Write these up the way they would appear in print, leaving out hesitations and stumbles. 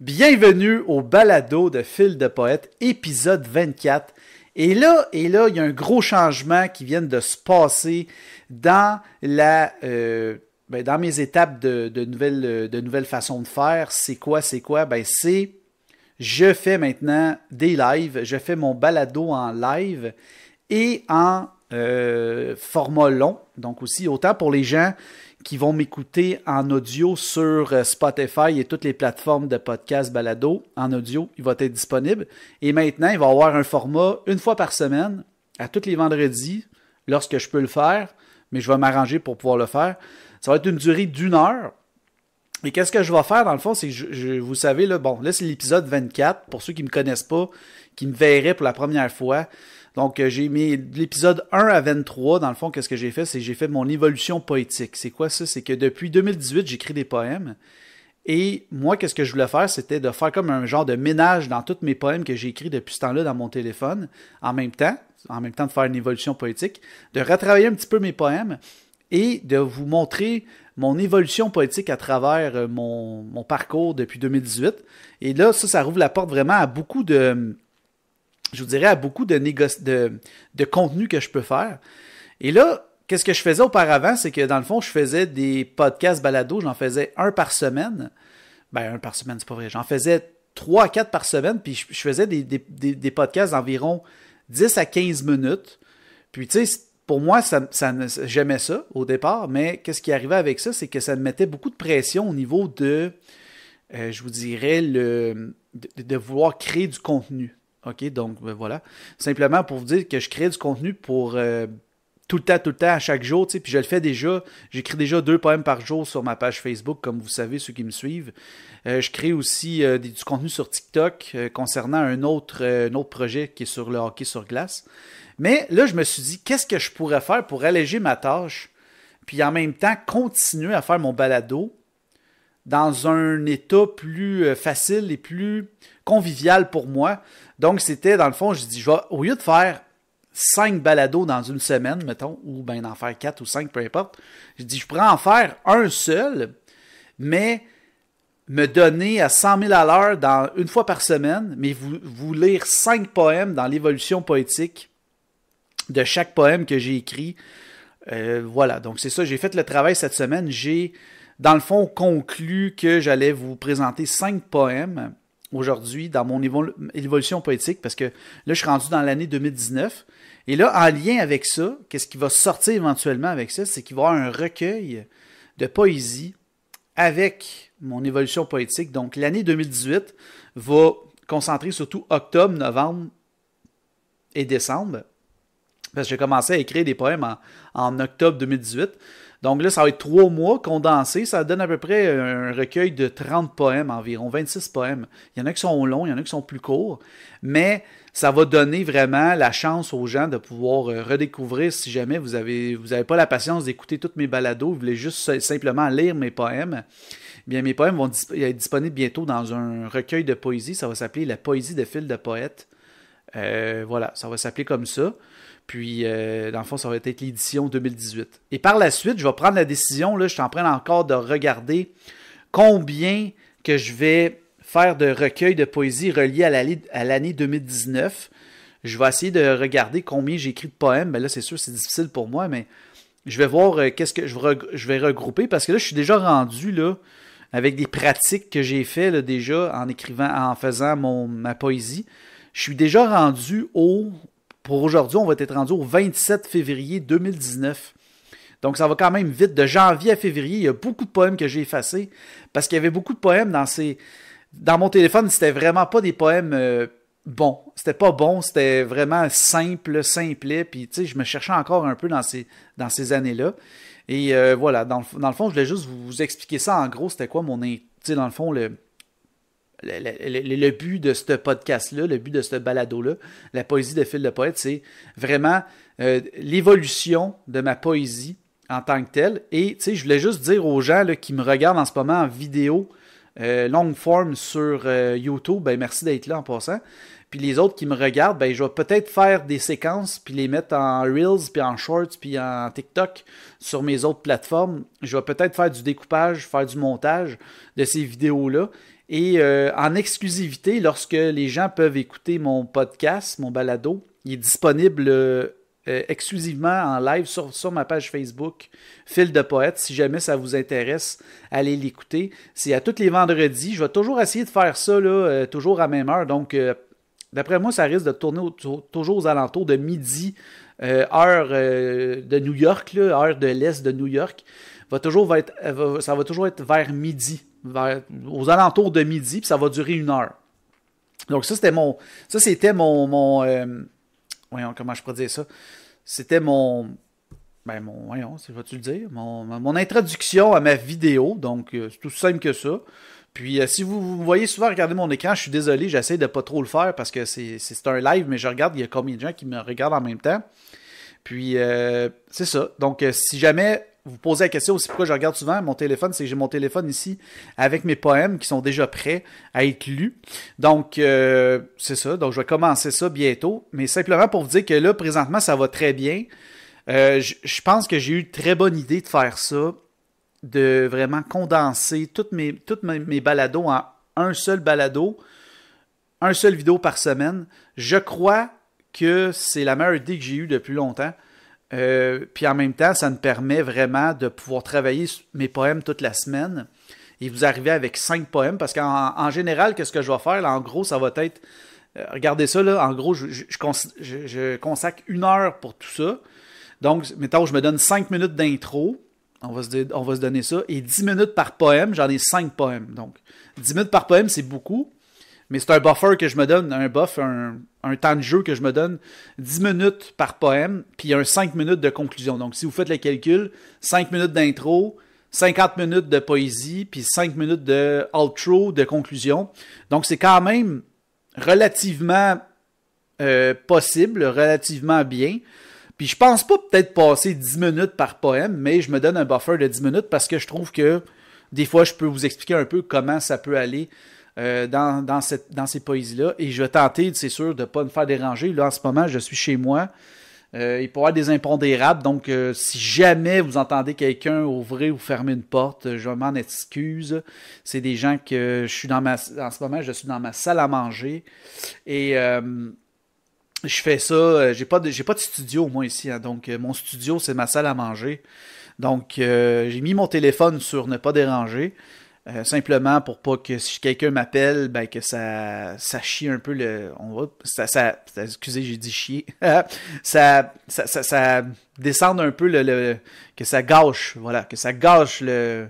Bienvenue au balado de Fil de Poète, épisode 24. Et là, il y a un gros changement qui vient de se passer dans dans mes étapes de nouvelles façons de faire. C'est quoi? Je fais maintenant des lives, je fais mon balado en live et en format long. Donc aussi, autant pour les gens qui vont m'écouter en audio sur Spotify et toutes les plateformes de podcast balado en audio, il va être disponible. Et maintenant, il va y avoir un format une fois par semaine, à tous les vendredis, lorsque je peux le faire, mais je vais m'arranger pour pouvoir le faire. Ça va être une durée d'1 heure. Et qu'est-ce que je vais faire, dans le fond, c'est que vous savez, là c'est l'épisode 24, pour ceux qui ne me connaissent pas, qui me verraient pour la première fois. Donc, j'ai mis l'épisode 1 à 23, dans le fond, qu'est-ce que j'ai fait? C'est que j'ai fait mon évolution poétique. C'est quoi ça? C'est que depuis 2018, j'écris des poèmes. Et moi, qu'est-ce que je voulais faire? C'était de faire comme un genre de ménage dans tous mes poèmes que j'ai écrits depuis ce temps-là dans mon téléphone, en même temps de faire une évolution poétique, de retravailler un petit peu mes poèmes et de vous montrer mon évolution poétique à travers mon parcours depuis 2018. Et là, ça rouvre la porte vraiment à beaucoup de contenu que je peux faire. Et là, qu'est-ce que je faisais auparavant? C'est que dans le fond, je faisais des podcasts balado. J'en faisais un par semaine. Un par semaine, c'est pas vrai. J'en faisais 3 à 4 par semaine. Puis je faisais des podcasts d'environ 10 à 15 minutes. Puis tu sais, pour moi, j'aimais ça au départ. Mais qu'est-ce qui arrivait avec ça? C'est que ça me mettait beaucoup de pression au niveau de, de vouloir créer du contenu. OK, donc voilà. Simplement pour vous dire que je crée du contenu pour tout le temps, à chaque jour, tu sais, puis je le fais déjà. J'écris déjà 2 poèmes par jour sur ma page Facebook, comme vous savez, ceux qui me suivent. Je crée aussi du contenu sur TikTok concernant un autre projet qui est sur le hockey sur glace. Mais là, je me suis dit, qu'est-ce que je pourrais faire pour alléger ma tâche, puis en même temps continuer à faire mon balado dans un état plus facile et plus convivial pour moi. Donc, c'était, dans le fond, je dis, au lieu de faire 5 balados dans une semaine, mettons, ou bien d'en faire 4 ou 5, peu importe, je dis, je pourrais en faire un seul, mais me donner à 100 000 à l'heure une fois par semaine, mais vous lire 5 poèmes dans l'évolution poétique de chaque poème que j'ai écrit. Voilà, donc c'est ça, j'ai fait le travail cette semaine. J'ai, dans le fond, conclu que j'allais vous présenter 5 poèmes aujourd'hui dans mon évolution poétique, parce que là, je suis rendu dans l'année 2019. Et là, en lien avec ça, qu'est-ce qui va sortir éventuellement avec ça? C'est qu'il va y avoir un recueil de poésie avec mon évolution poétique. Donc, l'année 2018 va concentrer surtout octobre, novembre et décembre. Parce que j'ai commencé à écrire des poèmes en octobre 2018. Donc là, ça va être 3 mois condensés. Ça donne à peu près un recueil de 30 poèmes environ, 26 poèmes. Il y en a qui sont longs, il y en a qui sont plus courts. Mais ça va donner vraiment la chance aux gens de pouvoir redécouvrir, si jamais vous avez pas la patience d'écouter toutes mes balados, vous voulez juste simplement lire mes poèmes. Bien, mes poèmes vont être disponibles bientôt dans un recueil de poésie. Ça va s'appeler La poésie de Fil de Poète. Voilà, ça va s'appeler comme ça. Puis, dans le fond, ça va être l'édition 2018. Et par la suite, je vais prendre la décision, là, je suis en train encore de regarder combien que je vais faire de recueils de poésie reliés à l'année 2019. Je vais essayer de regarder combien j'ai écrit de poèmes. Ben là, c'est sûr, c'est difficile pour moi, mais je vais voir qu'est-ce que je vais regrouper, parce que là, je suis déjà rendu, là, avec des pratiques que j'ai fait là, déjà en faisant ma poésie. Je suis déjà rendu pour aujourd'hui, on va être rendu au 27 février 2019. Donc, ça va quand même vite. De janvier à février, il y a beaucoup de poèmes que j'ai effacés parce qu'il y avait beaucoup de poèmes dans mon téléphone. C'était vraiment pas des poèmes bons. C'était pas bon. C'était vraiment simplet. Puis, tu sais, je me cherchais encore un peu dans ces années-là. Et voilà, dans le fond, je voulais juste vous expliquer ça en gros. C'était quoi tu sais, dans le fond, le but de ce podcast-là, le but de ce balado-là, la poésie de Fil de Poète, c'est vraiment l'évolution de ma poésie en tant que telle. Et tu sais, je voulais juste dire aux gens là, qui me regardent en ce moment en vidéo long form sur YouTube, ben merci d'être là en passant. Puis les autres qui me regardent, ben je vais peut-être faire des séquences puis les mettre en Reels, puis en Shorts, puis en TikTok sur mes autres plateformes. Je vais peut-être faire du découpage, faire du montage de ces vidéos-là. Et en exclusivité, lorsque les gens peuvent écouter mon podcast, mon balado, il est disponible exclusivement en live sur ma page Facebook, Fil de Poète. Si jamais ça vous intéresse, allez l'écouter. C'est à tous les vendredis. Je vais toujours essayer de faire ça, là, toujours à même heure. Donc, d'après moi, ça risque de tourner toujours aux alentours de midi, heure de New York, là, heure de l'Est de New York. Ça va toujours être vers midi, aux alentours de midi, puis ça va durer 1 heure. Donc c'était voyons, comment je pourrais dire ça? C'était voyons, vas-tu le dire? Mon introduction à ma vidéo, donc c'est tout simple que ça. Puis si vous voyez souvent regarder mon écran, je suis désolé, j'essaie de pas trop le faire parce que c'est un live, mais je regarde, il y a combien de gens qui me regardent en même temps. Puis c'est ça. Donc si jamais vous posez la question aussi pourquoi je regarde souvent mon téléphone, c'est que j'ai mon téléphone ici avec mes poèmes qui sont déjà prêts à être lus. Donc, c'est ça. Donc, je vais commencer ça bientôt. Mais simplement pour vous dire que là, présentement, ça va très bien. Je pense que j'ai eu une très bonne idée de faire ça, de vraiment condenser toutes mes balados en un seul balado, un seul vidéo par semaine. Je crois que c'est la meilleure idée que j'ai eue depuis longtemps. Puis en même temps, ça me permet vraiment de pouvoir travailler mes poèmes toute la semaine et vous arrivez avec 5 poèmes parce qu'en général, qu'est-ce que je vais faire? Là, en gros, ça va être... regardez ça, là, en gros, je consacre 1 heure pour tout ça. Donc, mettons, je me donne 5 minutes d'intro, on va se donner ça, et 10 minutes par poème, j'en ai 5 poèmes. Donc, 10 minutes par poème, c'est beaucoup. Mais c'est un buffer que je me donne, un temps de jeu que je me donne, 10 minutes par poème, puis un 5 minutes de conclusion. Donc, si vous faites le calcul, 5 minutes d'intro, 50 minutes de poésie, puis 5 minutes de outro, de conclusion. Donc, c'est quand même relativement possible, relativement bien. Puis, je pense pas peut-être passer 10 minutes par poème, mais je me donne un buffer de 10 minutes parce que je trouve que des fois, je peux vous expliquer un peu comment ça peut aller dans ces poésies-là. Et je vais tenter, c'est sûr, de ne pas me faire déranger. Là, en ce moment, je suis chez moi. Il peut y avoir des impondérables. Donc, si jamais vous entendez quelqu'un ouvrir ou fermer une porte, je m'en excuse. C'est des gens que je suis en ce moment, je suis dans ma salle à manger. Et je fais ça. J'ai pas de studio, moi, ici. Hein, donc, mon studio, c'est ma salle à manger. Donc, j'ai mis mon téléphone sur ne pas déranger. Simplement pour pas que si quelqu'un m'appelle, ben que ça chie un peu excusez, j'ai dit chier. ça descende un peu que ça gâche, voilà, que ça gâche le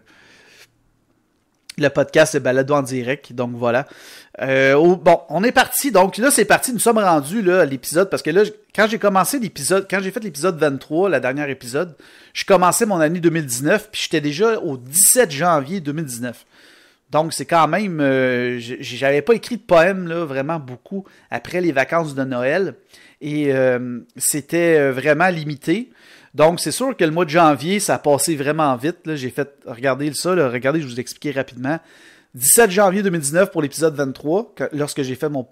podcast, le balado en direct. Donc voilà. Bon, on est parti. Donc là, c'est parti. Nous sommes rendus là, à l'épisode. Parce que là, quand j'ai fait l'épisode 23, la dernière épisode, je commençais mon année 2019, puis j'étais déjà au 17 janvier 2019. Donc c'est quand même... j'avais pas écrit de poème là, vraiment beaucoup après les vacances de Noël. Et c'était vraiment limité. Donc, c'est sûr que le mois de janvier, ça a passé vraiment vite. Là. J'ai fait, regardez ça, là, regardez, je vous expliquer rapidement. 17 janvier 2019 pour l'épisode 23, lorsque j'ai fait mon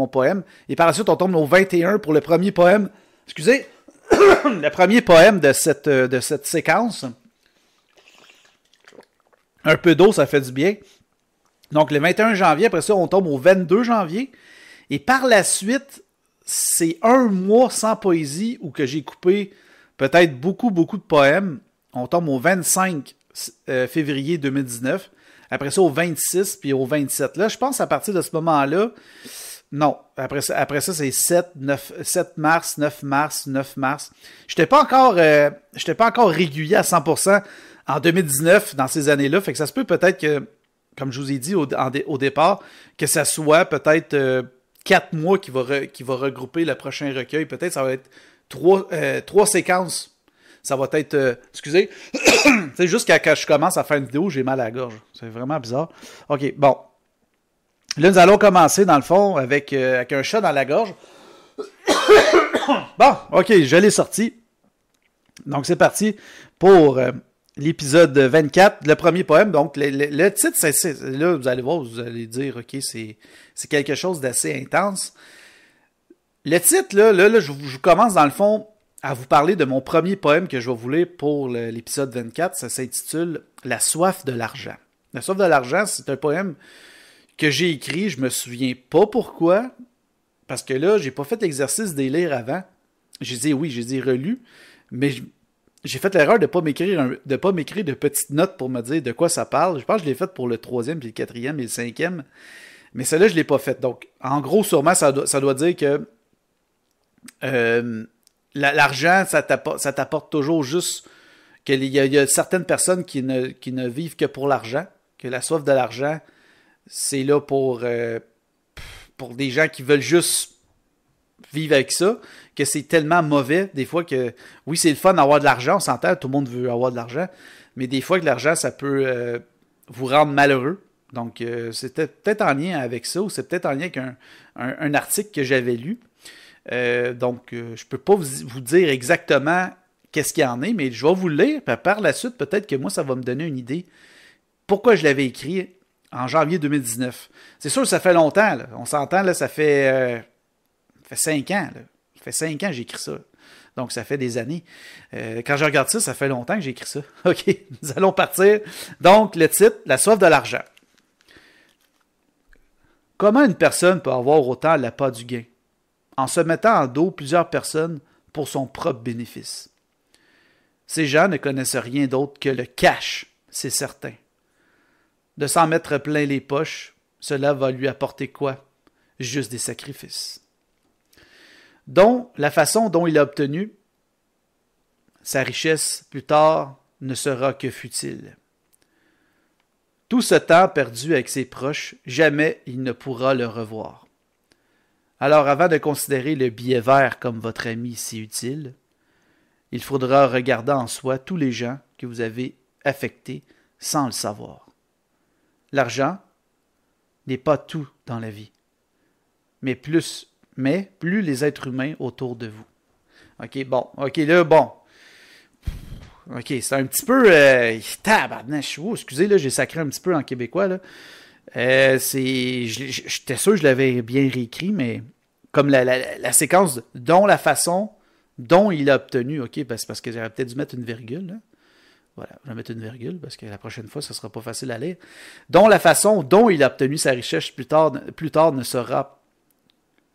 poème. Et par la suite, on tombe au 21 pour le premier poème. Excusez, le premier poème de cette séquence. Un peu d'eau, ça fait du bien. Donc, le 21 janvier, après ça, on tombe au 22 janvier. Et par la suite, c'est un mois sans poésie où que j'ai coupé peut-être beaucoup de poèmes. On tombe au 25 février 2019. Après ça, au 26 puis au 27. Là, je pense à partir de ce moment-là, non. Après ça c'est 7 mars, 9 mars, 9 mars. J'étais pas encore régulier à 100% en 2019 dans ces années-là. Fait que ça se peut peut-être que, comme je vous ai dit au départ, que ça soit peut-être 4 mois qui va regrouper le prochain recueil. Peut-être ça va être 3 séquences. Ça va être... excusez. C'est juste quand je commence à faire une vidéo, j'ai mal à la gorge. C'est vraiment bizarre. OK, bon. Là, nous allons commencer, dans le fond, avec un chat dans la gorge. Bon, OK, je l'ai sorti. Donc, c'est parti pour l'épisode 24, le premier poème. Donc, le titre, là, vous allez voir, vous allez dire, OK, c'est quelque chose d'assez intense. Le titre, là, je commence, dans le fond, à vous parler de mon premier poème que je vais vous lire pour l'épisode 24. Ça s'intitule « La soif de l'argent ». La soif de l'argent, c'est un poème que j'ai écrit, je me souviens pas pourquoi, parce que là, j'ai pas fait l'exercice des lire avant. J'ai dit oui, j'ai dit relu, mais j'ai fait l'erreur de pas m'écrire de petites notes pour me dire de quoi ça parle. Je pense que je l'ai fait pour le 3e, puis le 4e et le 5e, mais celle-là, je l'ai pas faite. Donc, en gros, sûrement, ça doit dire que l'argent, ça t'apporte toujours juste qu'il y a certaines personnes qui ne vivent que pour l'argent, que la soif de l'argent, c'est là pour des gens qui veulent juste vivre avec ça, que c'est tellement mauvais, des fois que, oui, c'est le fun d'avoir de l'argent, on s'entend, tout le monde veut avoir de l'argent, mais des fois que l'argent, ça peut vous rendre malheureux. Donc, c'était peut-être en lien avec ça, ou c'est peut-être en lien avec un article que j'avais lu. Donc, je peux pas vous dire exactement qu'est-ce qu'il y en est, mais je vais vous le lire, puis par la suite, peut-être que moi, ça va me donner une idée pourquoi je l'avais écrit en janvier 2019. C'est sûr que ça fait longtemps, là. On s'entend, là, ça fait 5 ans. Là. Ça fait 5 ans que j'ai écrit ça. Donc, ça fait des années. Quand je regarde ça, ça fait longtemps que j'ai écrit ça. OK, nous allons partir. Donc, le titre, La soif de l'argent. Comment une personne peut avoir autant l'appât du gain en se mettant en dos plusieurs personnes pour son propre bénéfice? Ces gens ne connaissent rien d'autre que le cash, c'est certain. De s'en mettre plein les poches, cela va lui apporter quoi? Juste des sacrifices. Dont la façon dont il a obtenu sa richesse plus tard ne sera que futile. Tout ce temps perdu avec ses proches, jamais il ne pourra le revoir. Alors avant de considérer le billet vert comme votre ami si utile, il faudra regarder en soi tous les gens que vous avez affectés sans le savoir. L'argent n'est pas tout dans la vie, mais plus les êtres humains autour de vous. OK, bon. OK, là, bon. OK, c'est un petit peu... tabarnache. Oh, excusez, là, j'ai sacré un petit peu en québécois, là. J'étais sûr que je l'avais bien réécrit, mais comme la séquence, dont la façon dont il a obtenu, OK, ben, c'est parce que j'aurais peut-être dû mettre une virgule, là. Voilà, je vais mettre une virgule, parce que la prochaine fois, ce ne sera pas facile à lire. Dont la façon dont il a obtenu sa richesse plus tard ne sera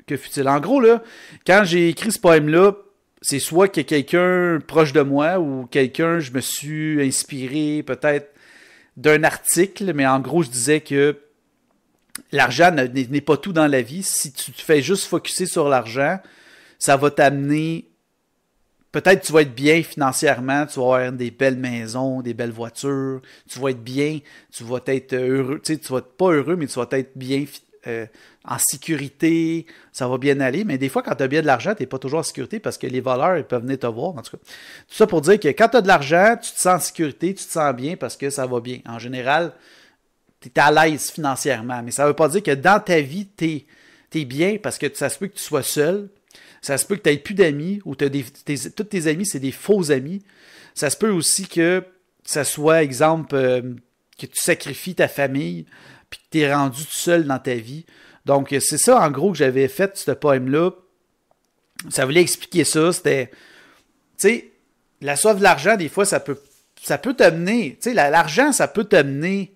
que futile. En gros, là, quand j'ai écrit ce poème-là, c'est soit que quelqu'un proche de moi ou quelqu'un, je me suis inspiré peut-être d'un article, mais en gros, je disais que l'argent n'est pas tout dans la vie. Si tu te fais juste focusser sur l'argent, ça va t'amener... Peut-être que tu vas être bien financièrement, tu vas avoir des belles maisons, des belles voitures, tu vas être bien, tu vas être heureux, tu sais, tu vas être pas heureux, mais tu vas être bien en sécurité, ça va bien aller. Mais des fois, quand tu as bien de l'argent, tu n'es pas toujours en sécurité parce que les voleurs ils peuvent venir te voir. En tout cas, tout ça pour dire que quand tu as de l'argent, tu te sens en sécurité, tu te sens bien parce que ça va bien. En général, tu es à l'aise financièrement. Mais ça ne veut pas dire que dans ta vie, tu es bien parce que ça se peut que tu sois seul. Ça se peut que tu n'aies plus d'amis ou tous tes amis, c'est des faux amis. Ça se peut aussi que ça soit, exemple, que tu sacrifies ta famille puis que tu es rendu tout seul dans ta vie. Donc, c'est ça, en gros, que j'avais fait, ce poème-là. Ça voulait expliquer ça. C'était, tu sais, la soif de l'argent, des fois, ça peut t'amener, tu sais, l'argent, ça peut t'amener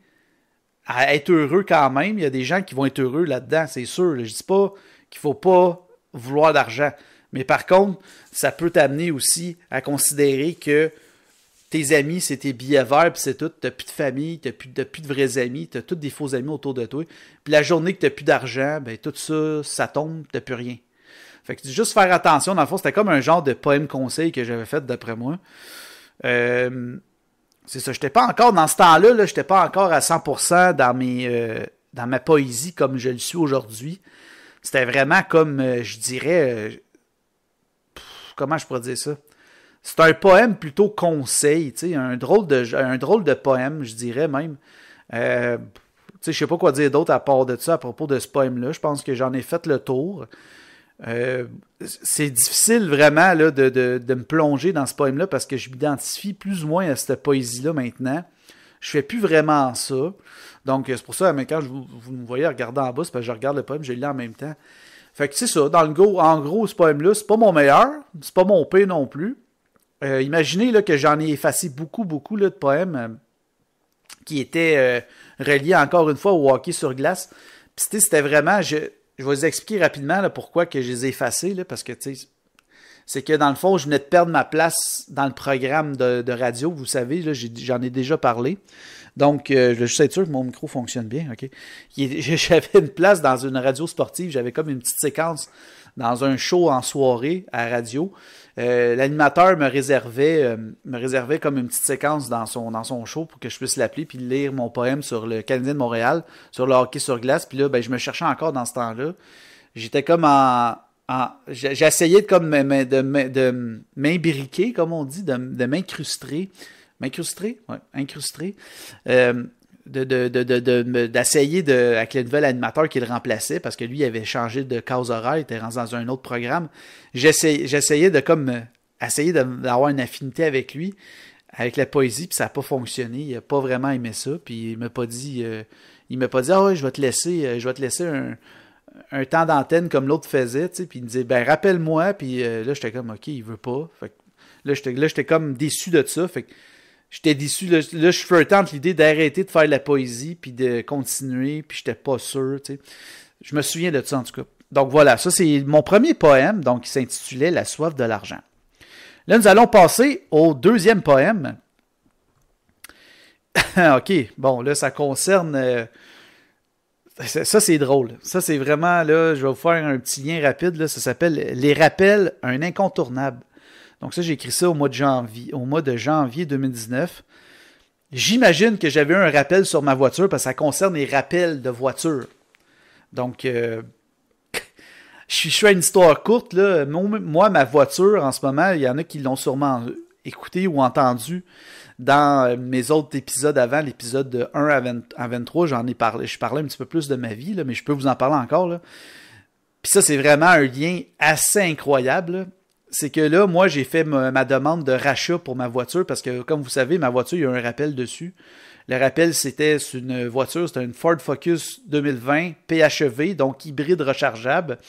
à être heureux quand même. Il y a des gens qui vont être heureux là-dedans, c'est sûr. Je dis pas qu'il faut pas vouloir d'argent. Mais par contre, ça peut t'amener aussi à considérer que tes amis, c'est tes billets verts, puis c'est tout. T'as plus de famille, t'as plus de vrais amis, t'as tous des faux amis autour de toi. Puis la journée que t'as plus d'argent, ben tout ça, ça tombe, t'as plus rien. Fait que juste faire attention, dans le fond, c'était comme un genre de poème conseil que j'avais fait d'après moi. C'est ça, j'étais pas encore dans ce temps-là, là, j'étais pas encore à 100% dans ma poésie comme je le suis aujourd'hui. C'était vraiment comme, je dirais, comment je pourrais dire ça? C'est un poème plutôt conseil, tu sais, un drôle de poème, je dirais même. Tu sais, je sais pas quoi dire d'autre à part de ça à propos de ce poème-là. Je pense que j'en ai fait le tour. C'est difficile vraiment là, de me plonger dans ce poème-là parce que je m'identifie plus ou moins à cette poésie-là maintenant. Je fais plus vraiment ça. Donc, c'est pour ça, mais quand vous me voyez regarder en bas, c'est parce que je regarde le poème, je le lis en même temps. Fait que c'est ça, en gros, ce poème-là, c'est pas mon meilleur, c'est pas mon pire non plus. Imaginez là, que j'en ai effacé beaucoup là, de poèmes qui étaient relié encore une fois au hockey sur glace. Puis c'était vraiment, je vais vous expliquer rapidement là, pourquoi que je les ai effacés, là, parce que c'est que dans le fond, je venais de perdre ma place dans le programme de radio, vous savez, là, j'en ai déjà parlé. Donc, je veux juste être sûr que mon micro fonctionne bien, ok? J'avais une place dans une radio sportive, j'avais comme une petite séquence dans un show en soirée à radio. L'animateur me réservait comme une petite séquence dans son show pour que je puisse l'appeler puis lire mon poème sur le Canadien de Montréal, sur le hockey sur glace. Puis là, ben, je me cherchais encore dans ce temps-là. J'étais comme j'essayais de m'imbriquer, comme on dit, de m'incruster. M'incruster? Ouais, incruster. D'essayer avec le nouvel animateur qui le remplaçait, parce que lui, il avait changé de case horaire, il était rendu dans un autre programme. J'essayais d'avoir une affinité avec lui, avec la poésie, puis ça n'a pas fonctionné. Il n'a pas vraiment aimé ça, puis il m'a pas dit ah ouais, je vais te laisser un temps d'antenne comme l'autre faisait, tu sais, puis il me disait ben rappelle-moi, puis là j'étais comme ok, il veut pas. Fait que, là j'étais comme déçu de ça, fait que j'étais déçu, là je flirtais entre l'idée d'arrêter de faire de la poésie puis de continuer, puis j'étais pas sûr, tu sais. Je me souviens de ça en tout cas. Donc voilà, ça c'est mon premier poème, donc qui s'intitulait La soif de l'argent. Là nous allons passer au deuxième poème. Ok, bon là ça concerne... Ça, c'est drôle. Ça, c'est vraiment, là, je vais vous faire un petit lien rapide, là, ça s'appelle « Les rappels, un incontournable ». Donc ça, j'ai écrit ça au mois de janvier 2019. J'imagine que j'avais eu un rappel sur ma voiture parce que ça concerne les rappels de voiture. Donc, je fais une histoire courte, là. Moi, ma voiture, en ce moment, il y en a qui l'ont sûrement écouté ou entendu dans mes autres épisodes avant, l'épisode de 1 à 23, j'en ai parlé. Je parlais un petit peu plus de ma vie, là, mais je peux vous en parler encore. Là. Puis ça, c'est vraiment un lien assez incroyable. Là. C'est que là, moi, j'ai fait ma demande de rachat pour ma voiture parce que, comme vous savez, ma voiture, il y a un rappel dessus. Le rappel, c'était une voiture, c'était une Ford Focus 2020 PHEV, donc hybride rechargeable.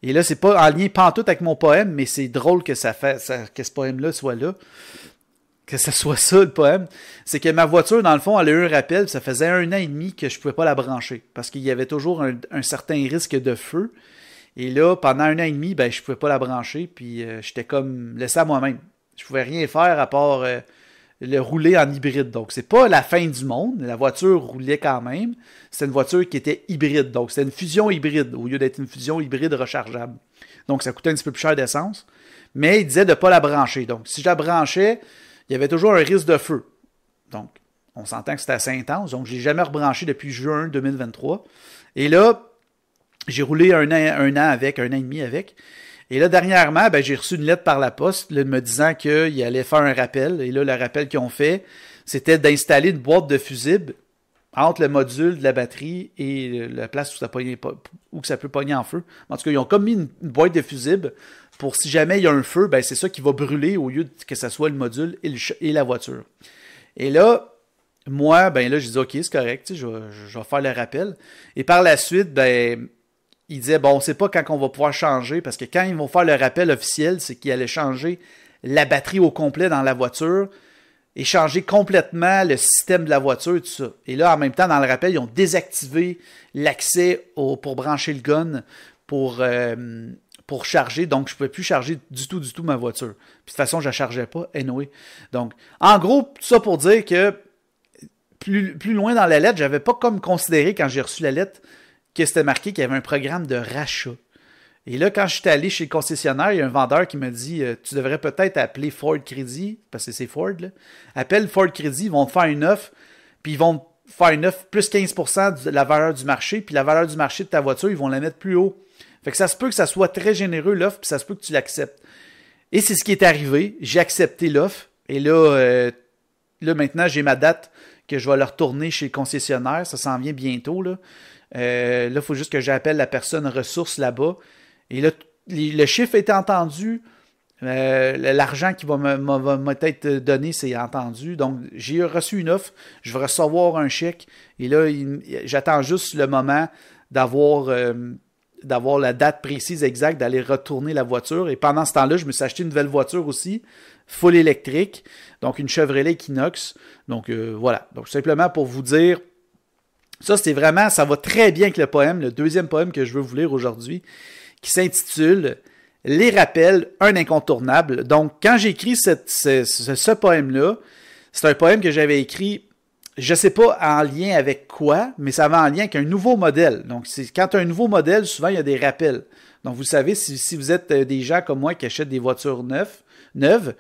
Et là, c'est pas en lien pantoute avec mon poème, mais c'est drôle que que ce poème-là soit là. Que ce soit ça, le poème. C'est que ma voiture, dans le fond, elle a eu un rappel, ça faisait 1 an et demi que je pouvais pas la brancher. Parce qu'il y avait toujours un certain risque de feu. Et là, pendant 1 an et demi, ben, je pouvais pas la brancher, puis j'étais comme laissé à moi-même. Je pouvais rien faire à part le rouler en hybride. Donc, c'est pas la fin du monde. La voiture roulait quand même. C'était une voiture qui était hybride. Donc, c'était une fusion hybride au lieu d'être une fusion hybride rechargeable. Donc, ça coûtait un petit peu plus cher d'essence. Mais il disait de pas la brancher. Donc, si je la branchais, il y avait toujours un risque de feu. Donc, on s'entend que c'était assez intense. Donc, je ne l'ai jamais rebranché depuis juin 2023. Et là, j'ai roulé un an avec, 1 an et demi avec. Et là, dernièrement, ben, j'ai reçu une lettre par la poste là, me disant qu'il allait faire un rappel. Et là, le rappel qu'ils ont fait, c'était d'installer une boîte de fusibles entre le module de la batterie et la place où ça peut pogner en feu. En tout cas, ils ont comme mis une boîte de fusibles pour si jamais il y a un feu, ben c'est ça qui va brûler au lieu que ça soit le module et la voiture. Et là, moi, ben là, j'ai dit, OK, c'est correct, je vais faire le rappel. Et par la suite, ben, il disait, bon, on ne sait pas quand on va pouvoir changer, parce que quand ils vont faire le rappel officiel, c'est qu'ils allaient changer la batterie au complet dans la voiture et changer complètement le système de la voiture, tout ça. Et là, en même temps, dans le rappel, ils ont désactivé l'accès pour brancher le gun pour charger, donc je ne pouvais plus charger du tout ma voiture. Puis de toute façon, je ne la chargeais pas, anyway. Donc, en gros, tout ça pour dire que plus loin dans la lettre, j'avais pas comme considéré quand j'ai reçu la lettre que c'était marqué qu'il y avait un programme de rachat. Et là, quand je suis allé chez le concessionnaire, il y a un vendeur qui m'a dit tu devrais peut-être appeler Ford Credit, parce que c'est Ford, là. Appelle Ford Credit, ils vont te faire une offre, puis ils vont te faire une offre plus 15% de la valeur du marché, puis la valeur du marché de ta voiture, ils vont la mettre plus haut. Fait que ça se peut que ça soit très généreux, l'offre, puis ça se peut que tu l'acceptes. Et c'est ce qui est arrivé. J'ai accepté l'offre. Et là, maintenant, j'ai ma date que je vais le retourner chez le concessionnaire. Ça s'en vient bientôt. Là, il faut juste que j'appelle la personne ressource là-bas. Et là, le chiffre a été entendu. L'argent qui va m'être donné, c'est entendu. Donc, j'ai reçu une offre. Je vais recevoir un chèque. Et là, j'attends juste le moment d'avoir la date précise exacte, d'aller retourner la voiture. Et pendant ce temps-là, je me suis acheté une nouvelle voiture aussi, full électrique, donc une Chevrolet Equinox. Donc voilà. Donc simplement pour vous dire Ça, ça va très bien avec le poème, le deuxième poème que je veux vous lire aujourd'hui, qui s'intitule Les rappels, un incontournable. Donc, quand j'ai écrit ce poème-là, c'est un poème que j'avais écrit, je ne sais pas en lien avec quoi, mais ça va en lien avec un nouveau modèle. Donc, quand tu as un nouveau modèle, souvent, il y a des rappels. Donc, vous savez, si vous êtes des gens comme moi qui achètent des voitures neuves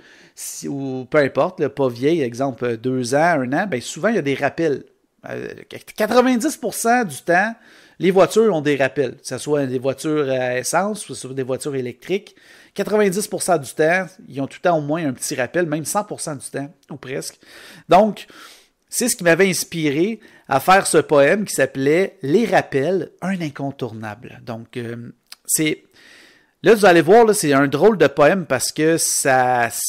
ou peu importe, là, pas vieilles, exemple 2 ans, 1 an, bien souvent, il y a des rappels. 90% du temps, les voitures ont des rappels, que ce soit des voitures à essence ou des voitures électriques. 90% du temps, ils ont tout le temps au moins un petit rappel, même 100% du temps, ou presque. Donc, c'est ce qui m'avait inspiré à faire ce poème qui s'appelait « Les rappels, un incontournable ». Donc, là, vous allez voir, là, c'est un drôle de poème parce que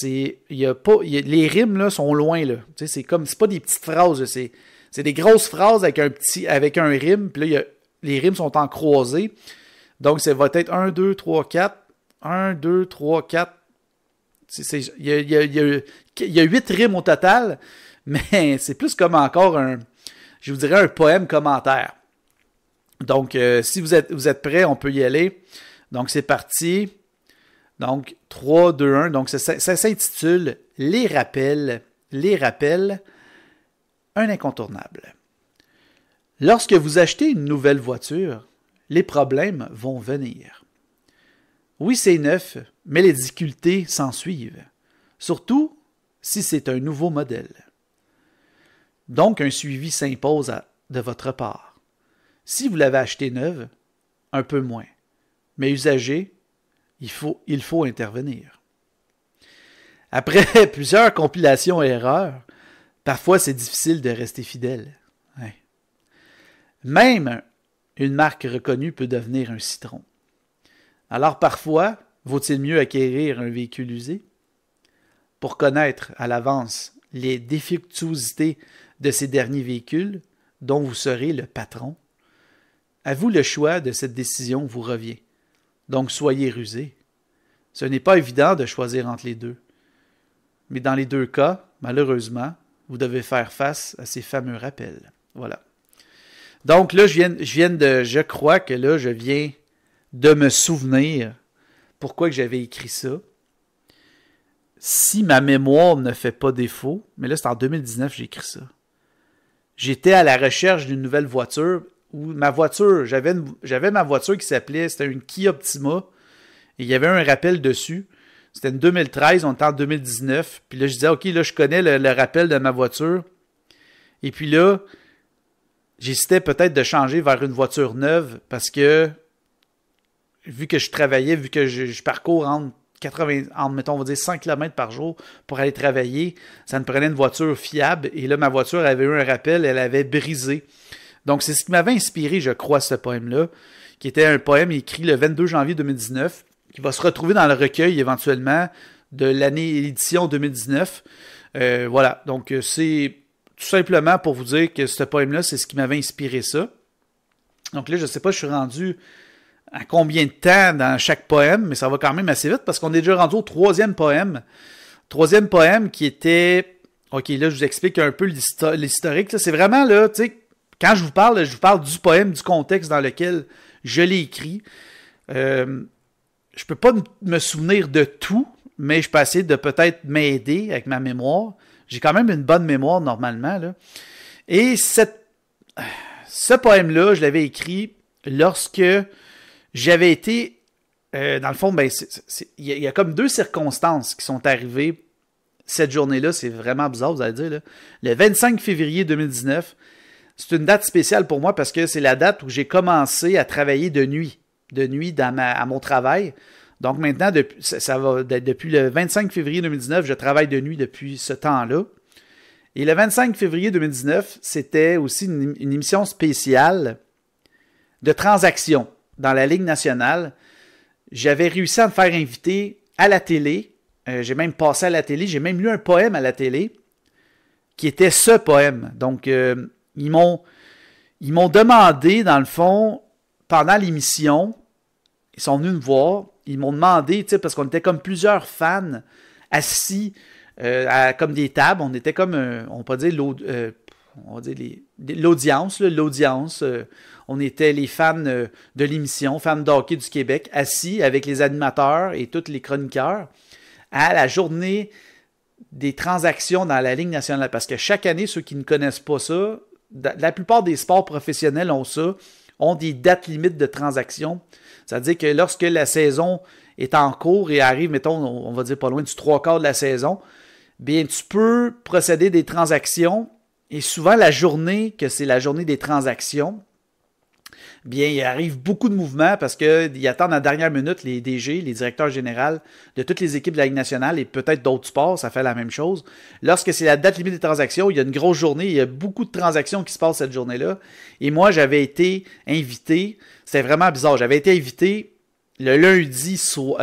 les rimes là, sont loin. Là. Tu sais, c'est pas des petites phrases, là, c'est des grosses phrases avec un rime, puis là, les rimes sont en croisée. Donc, ça va être 1, 2, 3, 4. 1, 2, 3, 4. Il y a 8 rimes au total, mais c'est plus comme encore je vous dirais un poème commentaire. Donc, si vous êtes prêts, on peut y aller. Donc, c'est parti. Donc, 3, 2, 1. Donc, ça s'intitule Les rappels, un incontournable. Lorsque vous achetez une nouvelle voiture, les problèmes vont venir. Oui, c'est neuf, mais les difficultés s'ensuivent, surtout si c'est un nouveau modèle. Donc, un suivi s'impose de votre part. Si vous l'avez acheté neuve, un peu moins, mais usagée, il faut intervenir. Après plusieurs compilations et erreurs, parfois c'est difficile de rester fidèle. Ouais. Même une marque reconnue peut devenir un citron. Alors parfois, vaut-il mieux acquérir un véhicule usé? Pour connaître à l'avance les défectuosités de ces derniers véhicules, dont vous serez le patron, à vous le choix de cette décision vous revient. Donc soyez rusés. Ce n'est pas évident de choisir entre les deux. Mais dans les deux cas, malheureusement, vous devez faire face à ces fameux rappels. Voilà. Donc là, je crois que là, je viens de me souvenir pourquoi que j'avais écrit ça. Si ma mémoire ne fait pas défaut, mais là, c'est en 2019 que j'ai écrit ça. J'étais à la recherche d'une nouvelle voiture où j'avais ma voiture qui c'était une Kia Optima et il y avait un rappel dessus. C'était une 2013, on était en 2019. Puis là, je disais, OK, là, je connais le rappel de ma voiture. Et puis là, j'hésitais peut-être de changer vers une voiture neuve parce que vu que je travaillais, vu que je parcours mettons, on va dire 5 km par jour pour aller travailler, ça me prenait une voiture fiable. Et là, ma voiture avait eu un rappel, elle avait brisé. Donc, c'est ce qui m'avait inspiré, je crois, ce poème-là, qui était un poème écrit le 22 janvier 2019, qui va se retrouver dans le recueil éventuellement de l'édition 2019. Voilà, donc c'est tout simplement pour vous dire que ce poème-là, c'est ce qui m'avait inspiré ça. Donc là, je ne sais pas, je suis rendu à combien de temps dans chaque poème, mais ça va quand même assez vite parce qu'on est déjà rendu au troisième poème. Troisième poème qui était... OK, là, je vous explique un peu l'historique. C'est vraiment là, tu sais, quand je vous parle du poème, du contexte dans lequel je l'ai écrit. Je peux pas me souvenir de tout, mais je peux essayer de peut-être m'aider avec ma mémoire. J'ai quand même une bonne mémoire normalement, là. Et ce poème-là, je l'avais écrit lorsque j'avais été, dans le fond, ben, il y a comme 2 circonstances qui sont arrivées cette journée-là. C'est vraiment bizarre, vous allez dire, là. Le 25 février 2019, c'est une date spéciale pour moi parce que c'est la date où j'ai commencé à travailler de nuit à mon travail. Donc maintenant, depuis le 25 février 2019, je travaille de nuit depuis ce temps-là. Et le 25 février 2019, c'était aussi une émission spéciale de transactions dans la Ligue nationale. J'avais réussi à me faire inviter à la télé. J'ai même passé à la télé. J'ai même lu un poème à la télé qui était ce poème. Donc, ils m'ont demandé, dans le fond, pendant l'émission, ils sont venus me voir, ils m'ont demandé, tu sais, parce qu'on était comme plusieurs fans assis comme des tables, on était comme, on peut dire, on va dire l'audience, l'audience. On était les fans de l'émission, fans de hockey du Québec, assis avec les animateurs et tous les chroniqueurs à la journée des transactions dans la Ligue nationale. Parce que chaque année, ceux qui ne connaissent pas ça, la plupart des sports professionnels ont ça, ont des dates limites de transactions. C'est-à-dire que lorsque la saison est en cours et arrive, mettons, on va dire pas loin du 3/4 de la saison, bien, tu peux procéder des transactions et souvent la journée que c'est la journée des transactions, bien, il arrive beaucoup de mouvements parce qu'ils attendent à la dernière minute les DG, les directeurs généraux de toutes les équipes de la Ligue nationale et peut-être d'autres sports, ça fait la même chose. Lorsque c'est la date limite des transactions, il y a une grosse journée, il y a beaucoup de transactions qui se passent cette journée-là. Et moi, j'avais été invité, c'était vraiment bizarre, j'avais été invité le lundi soir,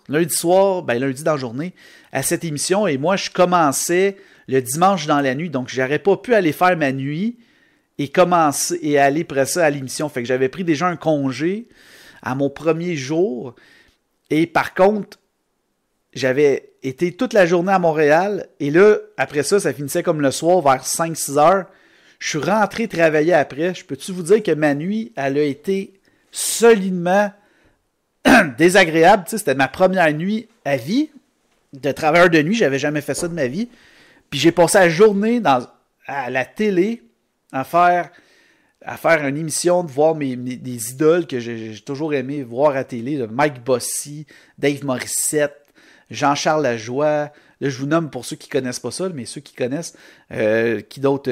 lundi dans la journée, à cette émission. Et moi, je commençais le dimanche dans la nuit, donc j'aurais pas pu aller faire ma nuit et commencer et aller après ça à l'émission. Fait que j'avais pris déjà un congé à mon premier jour. Et par contre, j'avais été toute la journée à Montréal. Et là, après ça, ça finissait comme le soir vers 5-6 heures. Je suis rentré travailler après. Je peux-tu vous dire que ma nuit, elle a été solidement désagréable. Tu sais, c'était ma première nuit à vie de travailleur de nuit. J'avais jamais fait ça de ma vie. Puis j'ai passé la journée à la télé à faire une émission, de voir des idoles que j'ai toujours aimé voir à télé. Là. Mike Bossy, Dave Morissette, Jean-Charles Lajoie. Là, je vous nomme pour ceux qui ne connaissent pas ça, mais ceux qui connaissent. Qui d'autre?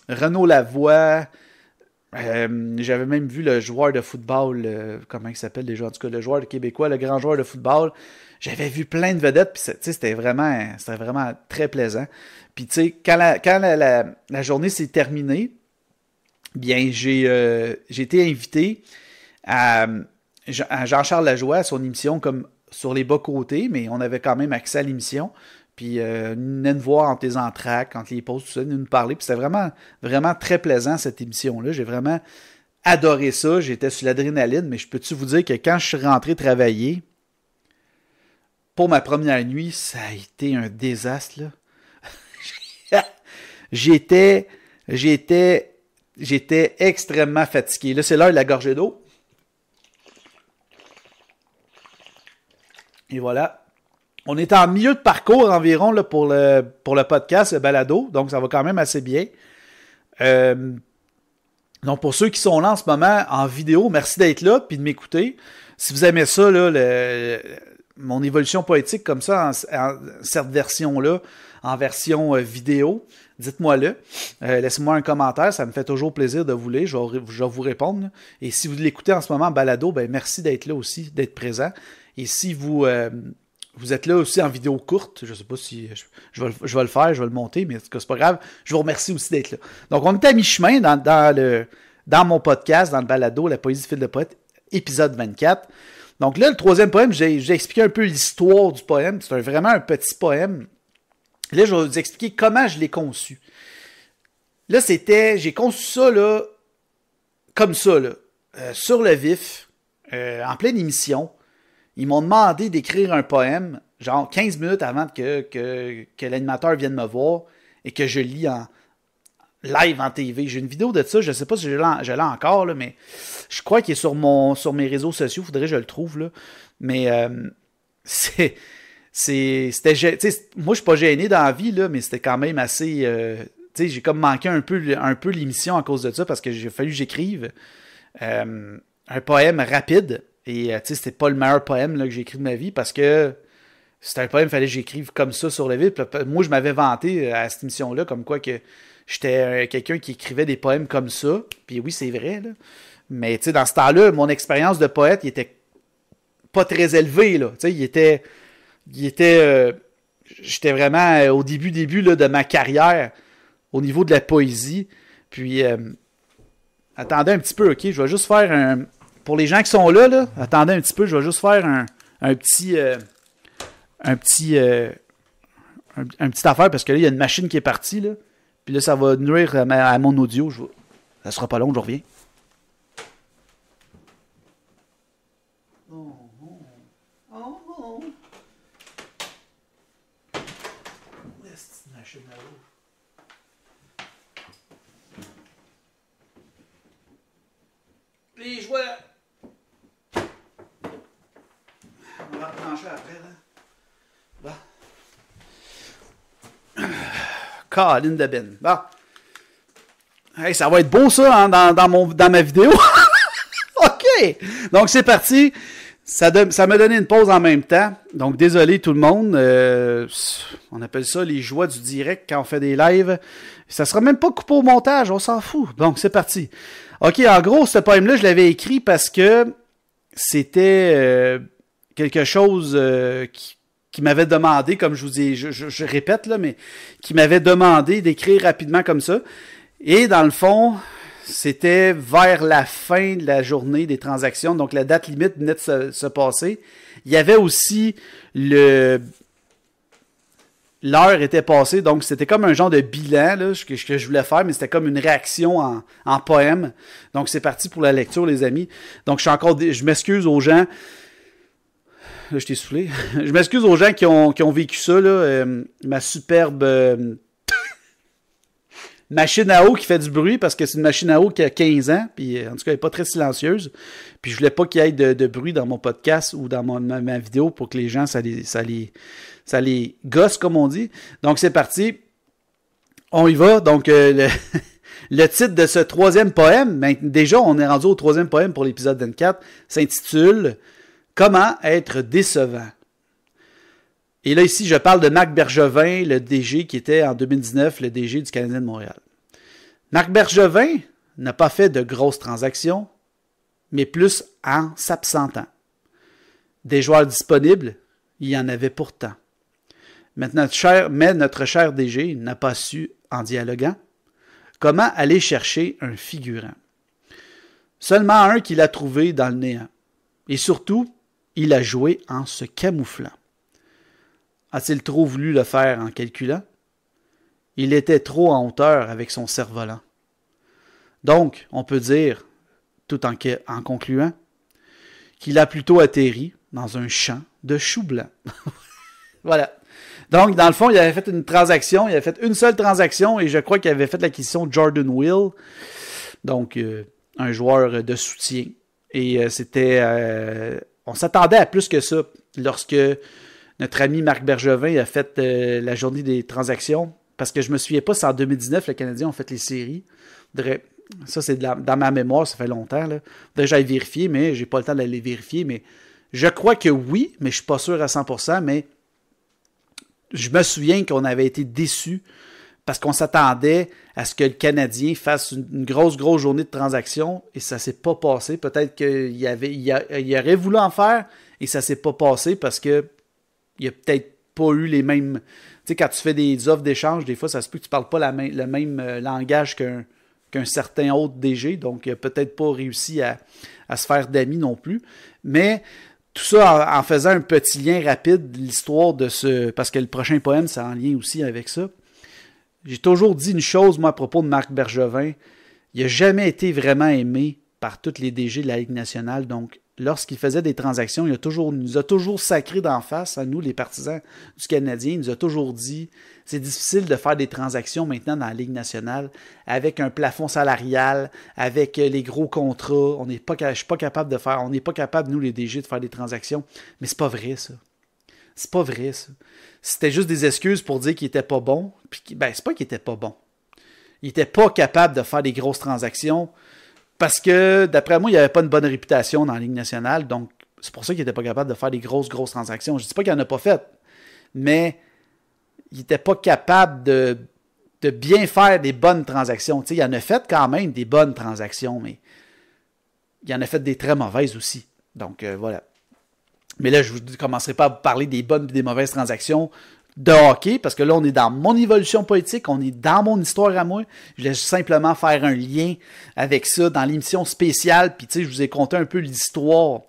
Renaud Lavoie. J'avais même vu le joueur de football, comment il s'appelle déjà? En tout cas, le joueur québécois, le grand joueur de football. J'avais vu plein de vedettes, puis c'était vraiment très plaisant. Puis tu sais, quand la journée s'est terminée, bien, j'ai été invité à Jean-Charles Lajoie, à son émission comme sur les bas-côtés, mais on avait quand même accès à l'émission. Puis il venait nous voir entre les entractes, entre les pauses, tout ça, nous parler. Puis c'était vraiment, vraiment très plaisant, cette émission-là. J'ai vraiment adoré ça. J'étais sur l'adrénaline, mais je peux-tu vous dire que quand je suis rentré travailler, pour ma première nuit, ça a été un désastre, là. J'étais extrêmement fatigué. Là, c'est l'heure de la gorgée d'eau. Et voilà. On est en milieu de parcours environ là, pour le podcast, le balado. Donc, ça va quand même assez bien. Donc, pour ceux qui sont là en ce moment en vidéo, merci d'être là et de m'écouter. Si vous aimez ça, là, mon évolution poétique comme ça, en cette version-là, en version vidéo, dites-moi-le. Laissez-moi un commentaire, ça me fait toujours plaisir de vous lire, je vais vous répondre. Là. Et si vous l'écoutez en ce moment en balado, ben merci d'être là aussi, d'être présent. Et si vous êtes là aussi en vidéo courte, je ne sais pas si je vais le faire, je vais le monter, mais en tout cas, c'est pas grave, je vous remercie aussi d'être là. Donc, on est à mi-chemin dans mon podcast, dans le balado, La Poésie Fil de Poète, épisode 24. Donc là, le troisième poème, j'ai expliqué un peu l'histoire du poème. C'est vraiment un petit poème. Là, je vais vous expliquer comment je l'ai conçu. Là, j'ai conçu ça, là, comme ça, là, sur le vif, en pleine émission. Ils m'ont demandé d'écrire un poème, genre 15 minutes avant que l'animateur vienne me voir et que je lis en live en TV. J'ai une vidéo de ça, je ne sais pas si je l'ai encore, là, mais je crois qu'il est sur mes réseaux sociaux, il faudrait que je le trouve. Là. Mais c'était moi, je suis pas gêné dans la vie, là, mais c'était quand même assez... j'ai comme manqué un peu l'émission à cause de ça, parce que j'ai fallu que j'écrive un poème rapide. Et c'était pas le meilleur poème là, que j'ai écrit de ma vie, parce que c'était un poème, il fallait que j'écrive comme ça sur le vide. Moi, je m'avais vanté à cette émission-là, comme quoi que j'étais quelqu'un qui écrivait des poèmes comme ça. Puis oui, c'est vrai, là. Mais dans ce temps-là, mon expérience de poète, il était pas très élevée, là. J'étais vraiment au début là, de ma carrière au niveau de la poésie. Puis, attendez un petit peu, ok? Je vais juste faire un... Pour les gens qui sont là, attendez un petit peu, je vais juste faire un petit affaire, parce que là, il y a une machine qui est partie, là. Puis là, ça va nuire à mon audio. Ça sera pas long, je reviens. Les joies. On va replancher après, là. Bon. Colin de Ben. Bon. Hey, ça va être beau, ça, hein, dans ma vidéo. OK. Donc, c'est parti. Ça m'a donné une pause en même temps. Donc, désolé tout le monde. On appelle ça les joies du direct quand on fait des lives. Ça sera même pas coupé au montage. On s'en fout. Donc, c'est parti. OK, en gros, ce poème-là, je l'avais écrit parce que c'était quelque chose qui m'avait demandé, comme je vous dis, je répète, là, mais qui m'avait demandé d'écrire rapidement comme ça. Et dans le fond, c'était vers la fin de la journée des transactions, donc la date limite venait de se passer. Il y avait aussi l'heure était passée, donc c'était comme un genre de bilan là, que je voulais faire, mais c'était comme une réaction en poème. Donc c'est parti pour la lecture, les amis. Donc je m'excuse aux gens. Là, je t'ai soufflé. Je m'excuse aux gens qui ont vécu ça, là. Ma superbe machine à eau qui fait du bruit, parce que c'est une machine à eau qui a 15 ans, puis en tout cas, elle n'est pas très silencieuse. Puis je voulais pas qu'il y ait de bruit dans mon podcast ou dans ma vidéo pour que les gens, ça les gosse, comme on dit. Donc, c'est parti. On y va. Donc, le titre de ce troisième poème, ben, déjà, on est rendu au troisième poème pour l'épisode 24, s'intitule « Comment être décevant ». Et là, ici, je parle de Marc Bergevin, le DG qui était en 2019 le DG du Canadien de Montréal. Marc Bergevin n'a pas fait de grosses transactions, mais plus en s'absentant. Des joueurs disponibles, il y en avait pourtant. Mais notre cher DG n'a pas su, en dialoguant, comment aller chercher un figurant. Seulement un qu'il a trouvé dans le néant. Et surtout, il a joué en se camouflant. A-t-il trop voulu le faire en calculant? Il était trop en hauteur avec son cerf-volant. Donc, on peut dire, tout en concluant, qu'il a plutôt atterri dans un champ de choux blancs. Voilà. Donc, dans le fond, il avait fait une transaction, il avait fait une seule transaction, et je crois qu'il avait fait l'acquisition de Jordan Will, donc un joueur de soutien. Et on s'attendait à plus que ça lorsque notre ami Marc Bergevin a fait la journée des transactions, parce que je me souviens pas si en 2019, le Canadien ont fait les séries. Ça, c'est dans ma mémoire, ça fait longtemps. Là. Faudrait que j'aille vérifier, mais j'ai pas le temps d'aller vérifier. Mais je crois que oui, mais je suis pas sûr à 100%. Mais je me souviens qu'on avait été déçus parce qu'on s'attendait à ce que le Canadien fasse une grosse journée de transactions et ça s'est pas passé. Peut-être qu'il aurait voulu en faire et ça s'est pas passé parce que il a peut-être pas eu les mêmes... Tu sais, quand tu fais des offres d'échange, des fois, ça se peut que tu parles pas le même langage qu'un certain autre DG, donc il a peut-être pas réussi à se faire d'amis non plus. Mais tout ça en faisant un petit lien rapide de l'histoire de ce... Parce que le prochain poème, c'est en lien aussi avec ça. J'ai toujours dit une chose, moi, à propos de Marc Bergevin. Il n'a jamais été vraiment aimé par tous les DG de la Ligue nationale, donc lorsqu'il faisait des transactions, il nous a toujours sacré d'en face, à nous, les partisans du Canadien. Il nous a toujours dit, c'est difficile de faire des transactions maintenant dans la Ligue nationale avec un plafond salarial, avec les gros contrats. Je suis pas capable de faire, on n'est pas capable, nous, les DG, de faire des transactions. Mais c'est pas vrai, ça. C'est pas vrai, ça. C'était juste des excuses pour dire qu'il était pas bon. Puis, c'est pas qu'il était pas bon. Il était pas capable de faire des grosses transactions. Parce que, d'après moi, il n'avait pas une bonne réputation dans la Ligue nationale, donc c'est pour ça qu'il n'était pas capable de faire des grosses transactions. Je ne dis pas qu'il n'en a pas fait, mais il n'était pas capable de bien faire des bonnes transactions. Tu sais, il en a fait quand même des bonnes transactions, mais il en a fait des très mauvaises aussi. Donc, voilà. Mais là, je ne commencerai pas à vous parler des bonnes et des mauvaises transactions de hockey, parce que là, on est dans mon évolution politique, on est dans mon histoire à moi. Je voulais simplement faire un lien avec ça dans l'émission spéciale, puis tu sais, je vous ai conté un peu l'histoire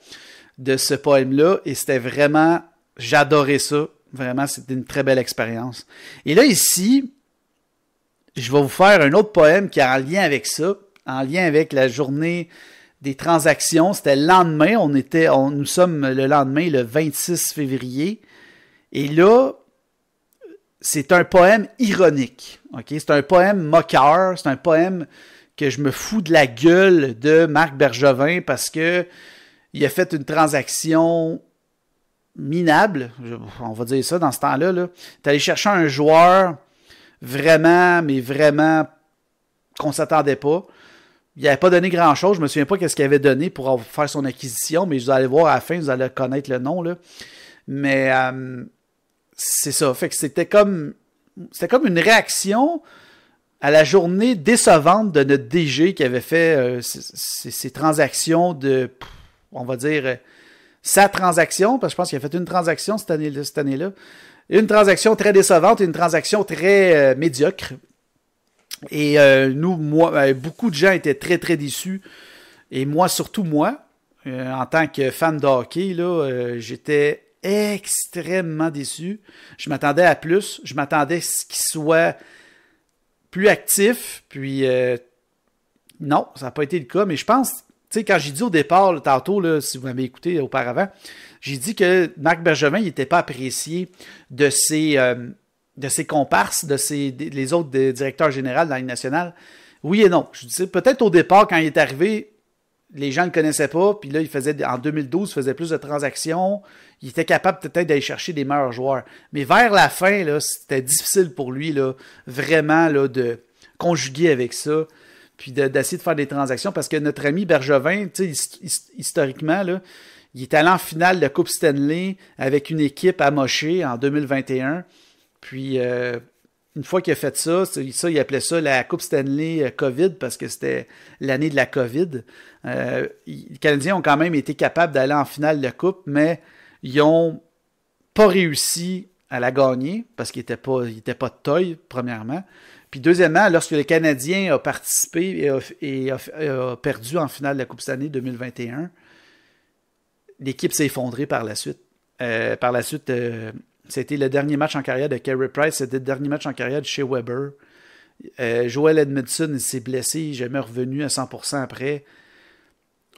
de ce poème-là, et c'était vraiment, j'adorais ça, vraiment, c'était une très belle expérience. Et là, ici, je vais vous faire un autre poème qui a un lien avec ça, en lien avec la journée des transactions. C'était le lendemain, nous sommes le lendemain, le 26 février, et là, c'est un poème ironique. Okay? C'est un poème moqueur. C'est un poème que je me fous de la gueule de Marc Bergevin parce que il a fait une transaction minable, on va dire ça dans ce temps-là. Là. Tu es allé chercher un joueur vraiment, mais vraiment qu'on ne s'attendait pas. Il n'avait pas donné grand-chose. Je ne me souviens pas qu'est-ce qu'il avait donné pour faire son acquisition, mais vous allez voir à la fin, vous allez connaître le nom. Là. Mais c'est ça. Fait que c'était comme une réaction à la journée décevante de notre DG qui avait fait ces transactions de, on va dire, sa transaction, parce que je pense qu'il a fait une transaction cette année-là. Une transaction très décevante et une transaction très médiocre. Et beaucoup de gens étaient très, très déçus. Et moi, surtout moi, en tant que fan de hockey, là, j'étais extrêmement déçu. Je m'attendais à plus. Je m'attendais à ce qu'il soit plus actif. Puis, non, ça n'a pas été le cas. Mais je pense, tu sais, quand j'ai dit au départ, là, tantôt, là, si vous m'avez écouté auparavant, j'ai dit que Marc Bergevin n'était pas apprécié de ses comparses, les autres directeurs généraux de la Ligue nationale. Oui et non. Je disais, peut-être au départ, quand il est arrivé, les gens ne le connaissaient pas, puis là, en 2012, il faisait plus de transactions. Il était capable peut-être d'aller chercher des meilleurs joueurs. Mais vers la fin, là, c'était difficile pour lui, là, vraiment, là, de conjuguer avec ça, puis d'essayer de faire des transactions, parce que notre ami Bergevin, tu sais, historiquement, là, il est allé en finale de Coupe Stanley avec une équipe amochée en 2021. Puis, une fois qu'il a fait ça, il appelait ça la Coupe Stanley COVID parce que c'était l'année de la COVID. Les Canadiens ont quand même été capables d'aller en finale de Coupe, mais ils n'ont pas réussi à la gagner parce qu'il n'était pas de taille, premièrement. Puis, deuxièmement, lorsque le Canadien a participé et a perdu en finale de la Coupe Stanley 2021, l'équipe s'est effondrée par la suite. C'était le dernier match en carrière de Carey Price. C'était le dernier match en carrière de Shea Weber. Joel Edmondson s'est blessé, jamais revenu à 100% après.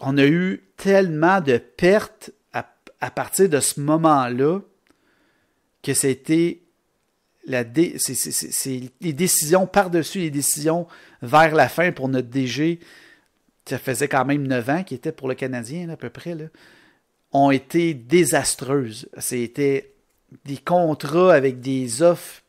On a eu tellement de pertes à partir de ce moment-là que c'était c'est les décisions par-dessus les décisions vers la fin pour notre DG. Ça faisait quand même 9 ans qu'il était pour le Canadien, là, à peu près, là, ont été désastreuses. C'était des contrats avec des offres.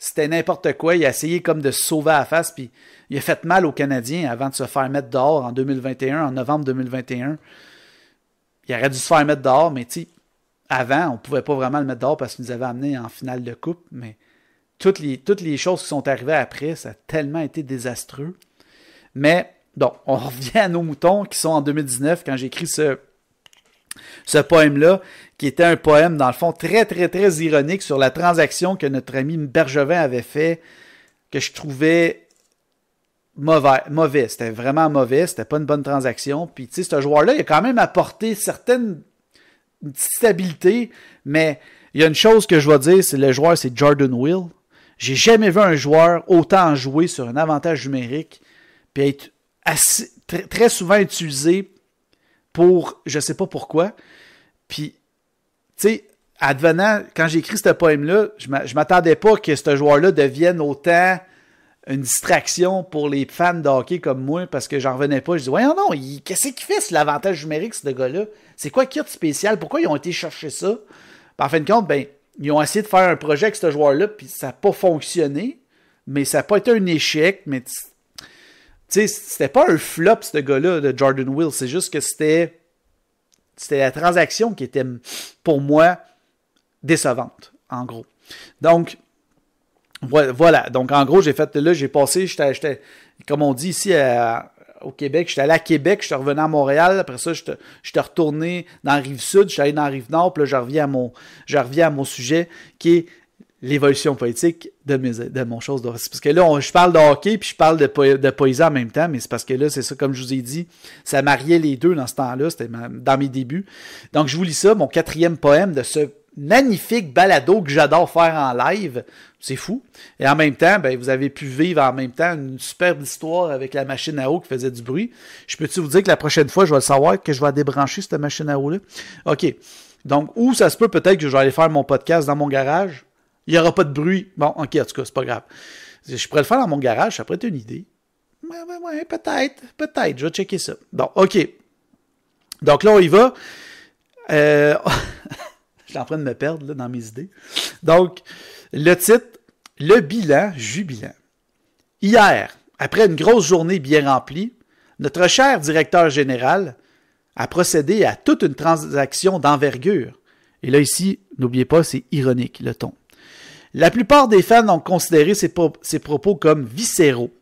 C'était n'importe quoi. Il a essayé comme de se sauver à la face, puis il a fait mal aux Canadiens avant de se faire mettre dehors en 2021, en novembre 2021. Il aurait dû se faire mettre dehors, mais tu sais, avant, on ne pouvait pas vraiment le mettre dehors parce qu'il nous avait amené en finale de coupe, mais toutes les choses qui sont arrivées après, ça a tellement été désastreux. Mais, donc, on revient à nos moutons qui sont en 2019, quand j'ai écrit ce poème-là, qui était un poème, dans le fond, très, très, très ironique sur la transaction que notre ami Bergevin avait fait, que je trouvais mauvais. C'était vraiment mauvais. C'était pas une bonne transaction. Puis, tu sais, ce joueur-là, il a quand même apporté une petite stabilité, mais il y a une chose que je vais dire, c'est le joueur, c'est Jordan Will. J'ai jamais vu un joueur autant jouer sur un avantage numérique, puis être très, très souvent utilisé pour, je sais pas pourquoi. Puis, tu sais, advenant, quand j'ai écrit ce poème-là, je m'attendais pas que ce joueur-là devienne autant une distraction pour les fans de hockey comme moi, parce que j'en revenais pas. Je dis, voyons non, qu'est-ce qu'il fait sur l'avantage numérique, ce gars-là? C'est quoi qu'il y a de spécial? Pourquoi ils ont été chercher ça? Puis, en fin de compte, ben, ils ont essayé de faire un projet avec ce joueur-là, puis ça n'a pas fonctionné, mais ça n'a pas été un échec, mais tu sais, c'était pas un flop, ce gars-là, de Jordan Will. C'est juste que c'était la transaction qui était, pour moi, décevante, en gros. Donc, voilà. Donc, en gros, j'ai passé, j'étais, comme on dit ici au Québec, j'étais allé à Québec, j'étais revenu à Montréal, après ça, j'étais retourné dans la Rive-Sud, j'étais allé dans la Rive-Nord, puis là, je reviens à mon sujet, qui est l'évolution politique de mon chose. Parce que là, je parle de hockey, puis je parle de poésie en même temps, mais c'est parce que là, c'est ça, comme je vous ai dit, ça mariait les deux dans ce temps-là, c'était dans mes débuts. Donc, je vous lis ça, mon 4e poème de ce magnifique balado que j'adore faire en live. C'est fou. Et en même temps, ben, vous avez pu vivre en même temps une superbe histoire avec la machine à eau qui faisait du bruit. Je peux-tu vous dire que la prochaine fois, je vais le savoir, que je vais débrancher cette machine à eau-là? OK. Donc, où ça se peut peut-être que je vais aller faire mon podcast dans mon garage? Il n'y aura pas de bruit. Bon, OK, en tout cas, c'est pas grave. Je pourrais le faire dans mon garage, ça pourrait être une idée. Ouais, peut-être, je vais checker ça. Bon, OK. Donc là, on y va. Je suis en train de me perdre là, dans mes idées. Donc, le titre, le bilan jubilant. Hier, après une grosse journée bien remplie, notre cher directeur général a procédé à toute une transaction d'envergure. Et là, ici, n'oubliez pas, c'est ironique, le ton. La plupart des fans ont considéré ses propos comme viscéraux.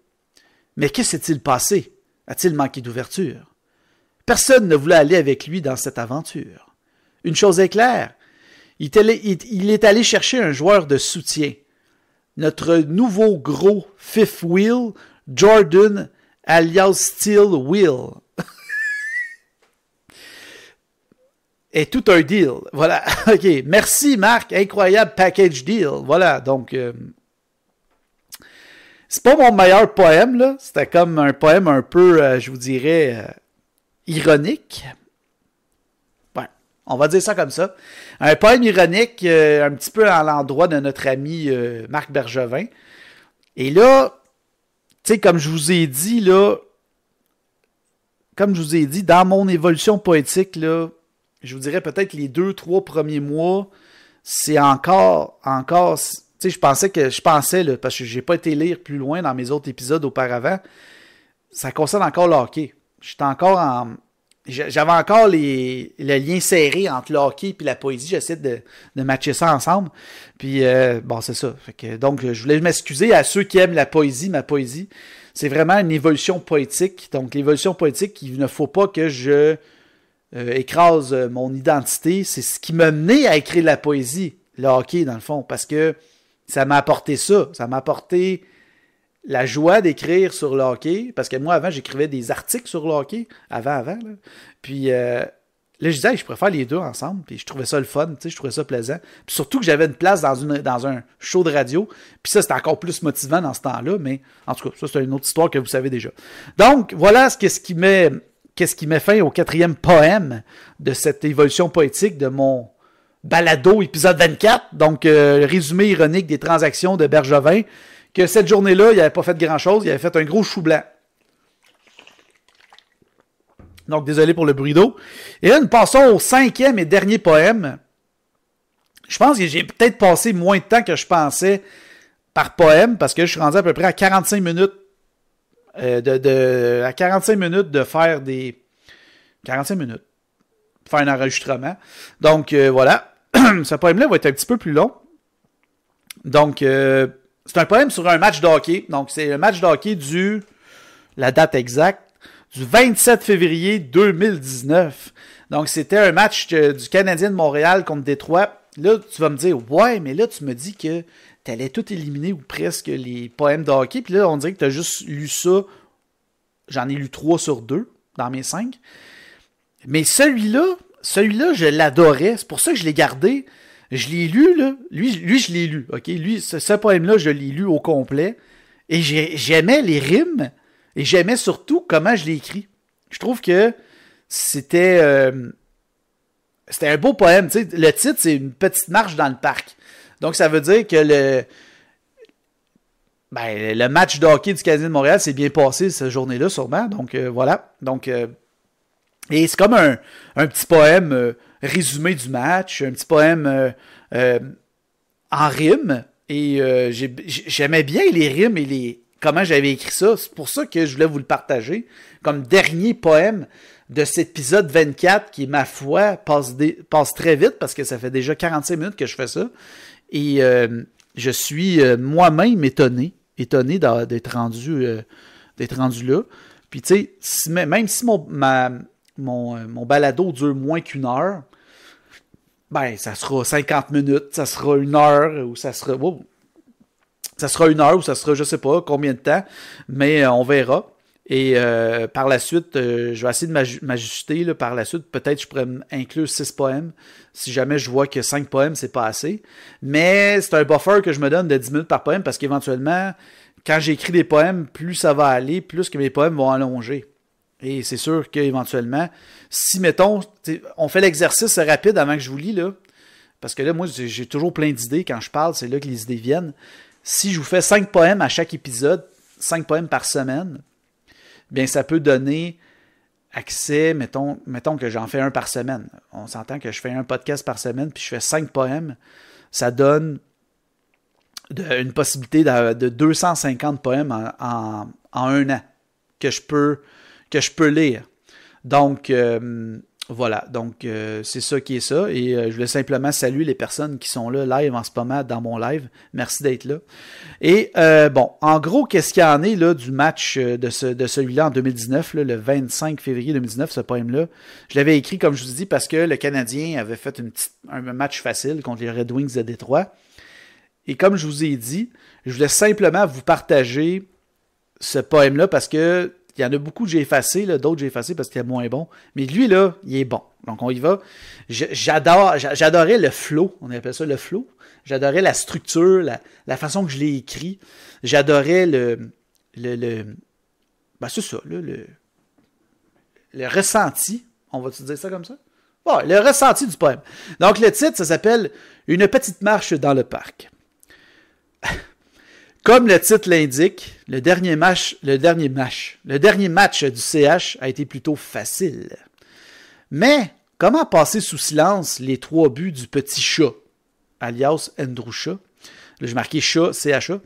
Mais que s'est-il passé? A-t-il manqué d'ouverture? Personne ne voulait aller avec lui dans cette aventure. Une chose est claire, il est allé chercher un joueur de soutien. Notre nouveau gros fifth wheel, Jordan alias Steel Wheel. est tout un deal. Voilà. OK. Merci, Marc. Incroyable package deal. Voilà. Donc, c'est pas mon meilleur poème, là. C'était comme un poème un peu, je vous dirais, ironique. Ouais. On va dire ça comme ça. Un poème ironique, un petit peu à l'endroit de notre ami Marc Bergevin. Et là, tu sais, comme je vous ai dit, là, dans mon évolution poétique, là, je vous dirais peut-être les 2-3 premiers mois, c'est encore, tu sais, je pensais, là, parce que j'ai pas été lire plus loin dans mes autres épisodes auparavant, ça concerne encore le hockey. J'avais encore le lien serré entre le hockey et la poésie. J'essaie de matcher ça ensemble. Puis, bon, c'est ça. Fait que, donc, je voulais m'excuser à ceux qui aiment la poésie, ma poésie. C'est vraiment une évolution poétique. Donc, l'évolution poétique, il ne faut pas que je écrase mon identité. C'est ce qui m'a mené à écrire la poésie, le hockey, dans le fond, parce que ça m'a apporté ça. Ça m'a apporté la joie d'écrire sur le hockey, parce que moi, avant, j'écrivais des articles sur le hockey, avant, là. Puis là, je disais, hey, je préfère les deux ensemble, puis je trouvais ça le fun, tu sais, je trouvais ça plaisant. Puis surtout que j'avais une place dans un show de radio, puis ça, c'était encore plus motivant dans ce temps-là, mais en tout cas, ça, c'est une autre histoire que vous savez déjà. Donc, voilà qu'est-ce qui met fin au 4e poème de cette évolution poétique de mon balado épisode 24, donc le résumé ironique des transactions de Bergevin, que cette journée-là, il n'avait pas fait grand-chose, il avait fait un gros chou blanc. Donc, désolé pour le bruit d'eau. Et là, nous passons au 5e et dernier poème. Je pense que j'ai peut-être passé moins de temps que je pensais par poème, parce que je suis rendu à peu près à 45 minutes à 45 minutes de faire des... 45 minutes. Faire un enregistrement. Donc, voilà. Ce poème-là va être un petit peu plus long. Donc, c'est un poème sur un match de hockey. Donc, c'est le match de hockey la date exacte, du 27 février 2019. Donc, c'était un match du Canadien de Montréal contre Détroit. Là, tu vas me dire, ouais, mais là, tu me dis que tu allais tout éliminer ou presque les poèmes de hockey. Puis là, on dirait que tu as juste lu ça. J'en ai lu 3 sur 2 dans mes 5. Mais celui-là, je l'adorais. C'est pour ça que je l'ai gardé. Je l'ai lu, là. Lui, je l'ai lu. OK? Lui, ce poème-là, je l'ai lu au complet. Et j'aimais les rimes. Et j'aimais surtout comment je l'ai écrit. Je trouve que c'était un beau poème. Tu sais, le titre, c'est Une petite marche dans le parc. Donc, ça veut dire que le match de hockey du Canadien de Montréal s'est bien passé cette journée-là, sûrement. Donc, voilà. Donc, et c'est comme un petit poème résumé du match, un petit poème en rime. Et j'aimais bien les rimes et comment j'avais écrit ça. C'est pour ça que je voulais vous le partager comme dernier poème de cet épisode 24 qui, ma foi, passe très vite parce que ça fait déjà 45 minutes que je fais ça. Et je suis moi-même étonné d'être rendu là. Puis tu sais, même si mon balado dure moins qu'1 heure, ben ça sera 50 minutes, ça sera 1 heure, ou ça sera... Wow, ça sera 1 heure, ou ça sera je sais pas combien de temps, mais on verra. Et par la suite, je vais essayer de m'ajuster. Là, par la suite, peut-être je pourrais inclure 6 poèmes, si jamais je vois que 5 poèmes, c'est pas assez. Mais c'est un buffer que je me donne de 10 minutes par poème, parce qu'éventuellement, quand j'écris des poèmes, plus ça va aller, plus que mes poèmes vont allonger. Et c'est sûr qu'éventuellement, si, mettons, on fait l'exercice rapide avant que je vous lis, là, parce que là, moi, j'ai toujours plein d'idées. Quand je parle, c'est là que les idées viennent. Si je vous fais 5 poèmes à chaque épisode, 5 poèmes par semaine, bien ça peut donner accès, mettons que j'en fais un par semaine. On s'entend que je fais un podcast par semaine, puis je fais 5 poèmes. Ça donne une possibilité de 250 poèmes en un an que je peux lire. Donc, voilà. Donc, c'est ça qui est ça. Et je voulais simplement saluer les personnes qui sont là live en ce moment dans mon live. Merci d'être là. Et bon, en gros, qu'est-ce qu'il y en est là, du match de celui-là en 2019, là, le 25 février 2019, ce poème-là? Je l'avais écrit, comme je vous dis, parce que le Canadien avait fait un match facile contre les Red Wings de Détroit. Et comme je vous ai dit, je voulais simplement vous partager ce poème-là parce que il y en a beaucoup que j'ai effacé, d'autres j'ai effacé parce qu'il est moins bon. Mais lui, là, il est bon. Donc, on y va. J'adorais le flow. On appelle ça le flow. J'adorais la structure, la façon que je l'ai écrit. J'adorais ben, c'est ça, là, le ressenti. On va-tu dire ça comme ça? Bon, le ressenti du poème. Donc, le titre, ça s'appelle « Une petite marche dans le parc ». Comme le titre l'indique, le dernier match du CH a été plutôt facile. Mais, comment passer sous silence les 3 buts du petit chat, alias Andrew Shaw? Là, j'ai marqué chat, CHA.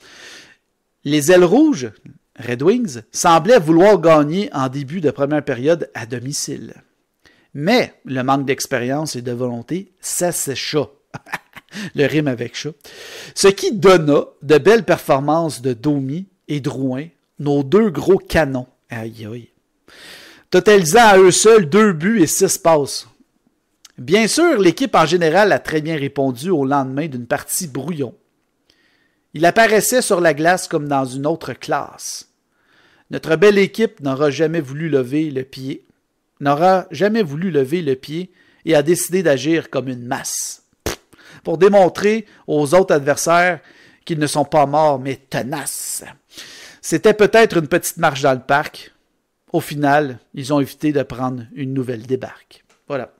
Les ailes rouges, Red Wings, semblaient vouloir gagner en début de première période à domicile. Mais, le manque d'expérience et de volonté s'assécha. Le rime avec chat. Ce qui donna de belles performances de Domi et Drouin, nos 2 gros canons. Aïe aïe. Totalisant à eux seuls 2 buts et 6 passes. Bien sûr, l'équipe en général a très bien répondu au lendemain d'une partie brouillon. Il apparaissait sur la glace comme dans une autre classe. Notre belle équipe n'aura jamais voulu lever le pied et a décidé d'agir comme une masse. Pour démontrer aux autres adversaires qu'ils ne sont pas morts, mais tenaces. C'était peut-être une petite marche dans le parc. Au final, ils ont évité de prendre une nouvelle débarque. Voilà.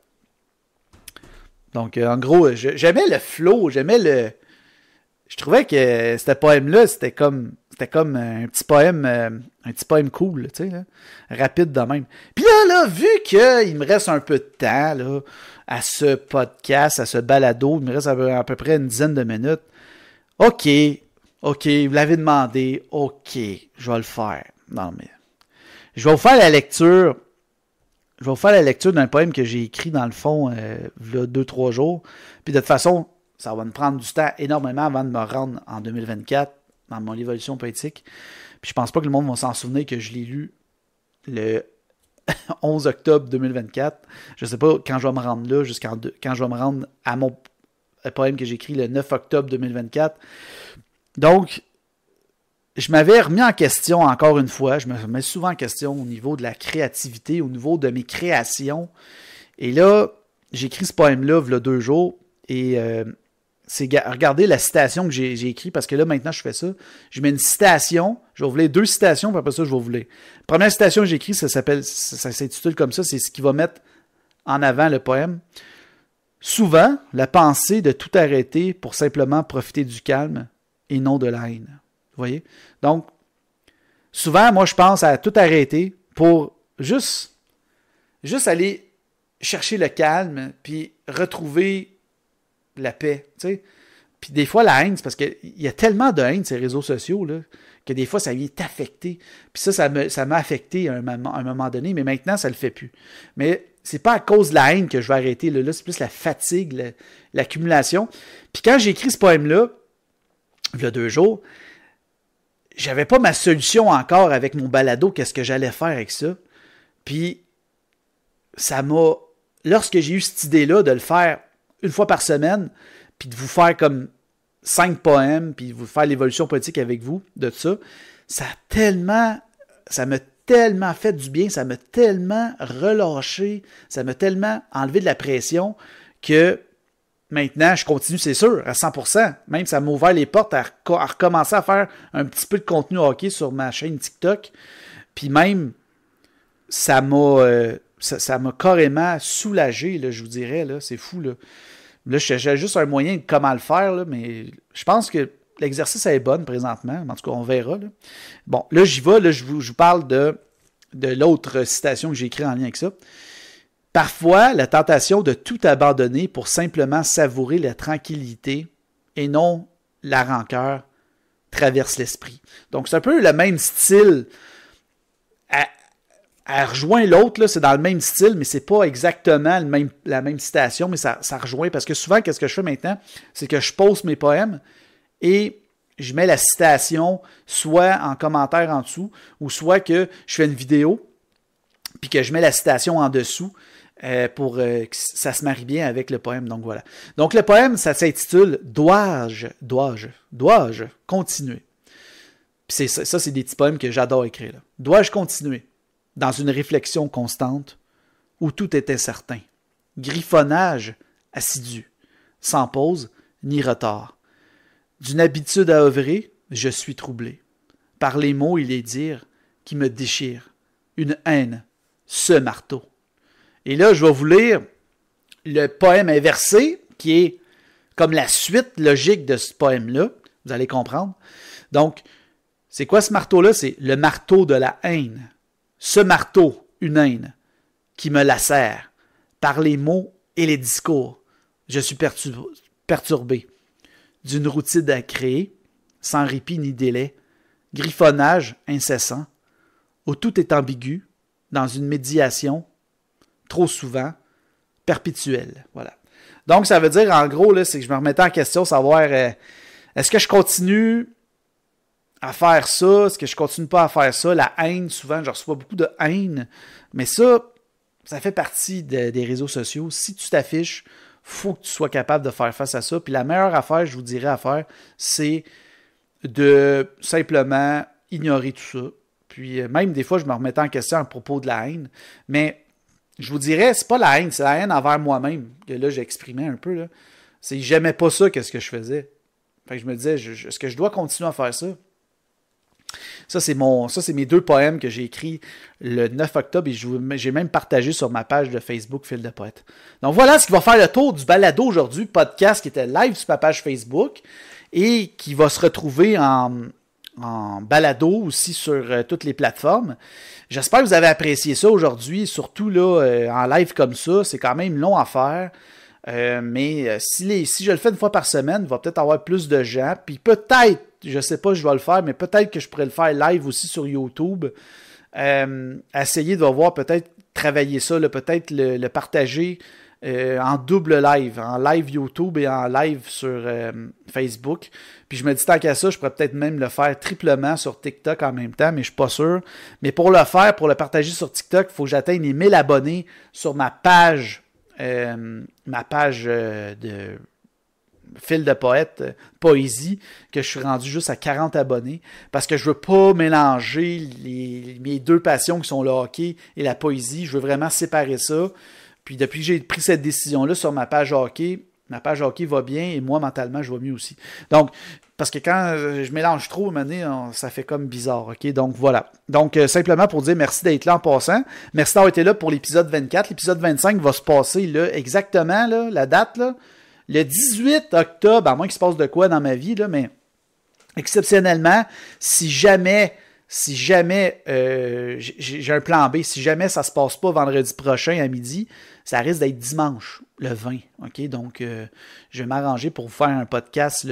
Donc, en gros, j'aimais le flow, je trouvais que ce poème-là, c'était comme un petit poème cool, tu sais, là, rapide de même. Puis là, vu qu'il me reste un peu de temps, là, à ce podcast, à ce balado, il me reste à peu près une dizaine de minutes. OK, vous l'avez demandé, OK, je vais le faire. Non, mais je vais vous faire la lecture. Je vais vous faire la lecture d'un poème que j'ai écrit, dans le fond, il y a 2-3 jours. Puis de toute façon, ça va me prendre du temps énormément avant de me rendre en 2024 dans mon évolution poétique. Puis je pense pas que le monde va s'en souvenir que je l'ai lu le 11 octobre 2024. Je sais pas quand je vais me rendre là, quand je vais me rendre à mon poème que j'ai écrit le 9 octobre 2024. Donc, je m'avais remis en question encore une fois. Je me remets souvent en question au niveau de la créativité, au niveau de mes créations. Et là, j'ai écrit ce poème-là il y a 2 jours. Et regardez la citation que j'ai écrite, parce que là, maintenant, je fais ça. Je mets une citation. Je vais vous lire 2 citations, puis après ça, je vais vous lire. La première citation que j'ai écrite, ça s'intitule comme ça. C'est ce qui va mettre en avant le poème. Souvent, la pensée de tout arrêter pour simplement profiter du calme et non de la haine. Vous voyez? Donc, souvent, moi, je pense à tout arrêter pour juste aller chercher le calme, puis retrouver la paix, tu sais. Puis des fois, la haine, c'est parce qu'il y a tellement de haine sur ces réseaux sociaux, là, que des fois, ça vient t'affecter. Puis ça m'a affecté à un moment donné, mais maintenant, ça le fait plus. Mais c'est pas à cause de la haine que je vais arrêter, là c'est plus la fatigue, l'accumulation. Puis quand j'ai écrit ce poème-là, il y a 2 jours, j'avais pas ma solution encore avec mon balado, qu'est-ce que j'allais faire avec ça. Puis, lorsque j'ai eu cette idée-là de le faire une fois par semaine, puis de vous faire comme 5 poèmes, puis de vous faire l'évolution poétique avec vous, de ça, ça m'a tellement fait du bien, ça m'a tellement relâché, ça m'a tellement enlevé de la pression que maintenant, je continue, c'est sûr, à 100%. Même, ça m'a ouvert les portes à recommencer à faire un petit peu de contenu hockey sur ma chaîne TikTok. Puis même, ça m'a carrément soulagé, là, je vous dirais. Là, c'est fou. Là, je cherchais juste un moyen de comment le faire, là, mais je pense que l'exercice est bon présentement. En tout cas, on verra. Là. Bon, là, j'y vais. Là, je vous parle de l'autre citation que j'ai écrite en lien avec ça. Parfois, la tentation de tout abandonner pour simplement savourer la tranquillité et non la rancœur traverse l'esprit. Donc, c'est un peu le même style. Elle rejoint l'autre, là, c'est dans le même style, mais c'est pas exactement la même citation, mais ça rejoint. Parce que souvent, qu'est-ce que je fais maintenant? C'est que je poste mes poèmes et je mets la citation soit en commentaire en dessous, ou soit que je fais une vidéo, puis que je mets la citation en dessous pour que ça se marie bien avec le poème. Donc voilà. Donc le poème, ça s'intitule « Dois-je continuer ?» Puis ça, c'est des petits poèmes que j'adore écrire. Là. Dois-je continuer dans une réflexion constante où tout est incertain? Griffonnage assidu, sans pause ni retard. D'une habitude à œuvrer, je suis troublé. Par les mots et les dires qui me déchirent. Une haine, ce marteau. Et là, je vais vous lire le poème inversé, qui est comme la suite logique de ce poème-là. Vous allez comprendre. Donc, c'est quoi ce marteau-là? C'est le marteau de la haine. Ce marteau, une haine, qui me lacère par les mots et les discours. Je suis perturbé d'une routine à créer, sans répit ni délai, griffonnage incessant, où tout est ambigu, dans une médiation, trop souvent, perpétuelle. Voilà. Donc, ça veut dire, en gros, là, c'est que je me remettais en question, savoir, est-ce que je continue à faire ça? Est-ce que je continue pas à faire ça? La haine, souvent, je reçois beaucoup de haine. Mais ça fait partie des réseaux sociaux. Si tu t'affiches, faut que tu sois capable de faire face à ça. Puis la meilleure affaire, je vous dirais à faire, c'est de simplement ignorer tout ça. Puis même des fois, je me remettais en question à propos de la haine. Mais je vous dirais, c'est pas la haine, c'est la haine envers moi-même. Que là, j'exprimais un peu. Là. C'est que j'aimais pas ça, qu'est-ce que je faisais. Fait que je me disais, est-ce que je dois continuer à faire ça? Ça, c'est mes 2 poèmes que j'ai écrits le 9 octobre et j'ai même partagé sur ma page de Facebook Fil de Poète. Donc voilà ce qui va faire le tour du balado aujourd'hui, podcast qui était live sur ma page Facebook et qui va se retrouver en balado aussi sur toutes les plateformes. J'espère que vous avez apprécié ça aujourd'hui, surtout là en live comme ça. C'est quand même long à faire. Mais si je le fais une fois par semaine, il va peut-être avoir plus de gens. Puis peut-être, je ne sais pas si je vais le faire, mais peut-être que je pourrais le faire live aussi sur YouTube. Essayer de voir peut-être travailler ça, là, peut-être le partager en double live, en live YouTube et en live sur Facebook. Puis je me dis, tant qu'à ça, je pourrais peut-être même le faire triplement sur TikTok en même temps, mais je ne suis pas sûr. Mais pour le partager sur TikTok, il faut que j'atteigne les 1000 abonnés sur ma page de Fil de Poète, poésie, que je suis rendu juste à 40 abonnés, parce que je veux pas mélanger mes 2 passions qui sont le hockey et la poésie. Je veux vraiment séparer ça. Puis depuis que j'ai pris cette décision-là sur ma page hockey va bien et moi, mentalement, je vais mieux aussi. Donc, parce que quand je mélange trop, ça fait comme bizarre, ok? Donc, voilà. Donc, simplement pour dire merci d'être là en passant. Merci d'avoir été là pour l'épisode 24. L'épisode 25 va se passer, là, exactement, là, la date, là, le 18 octobre, à moins qu'il se passe de quoi dans ma vie, là, mais exceptionnellement, si jamais j'ai un plan B, si jamais ça se passe pas vendredi prochain à midi, ça risque d'être dimanche, le 20. OK? Donc, je vais m'arranger pour vous faire un podcast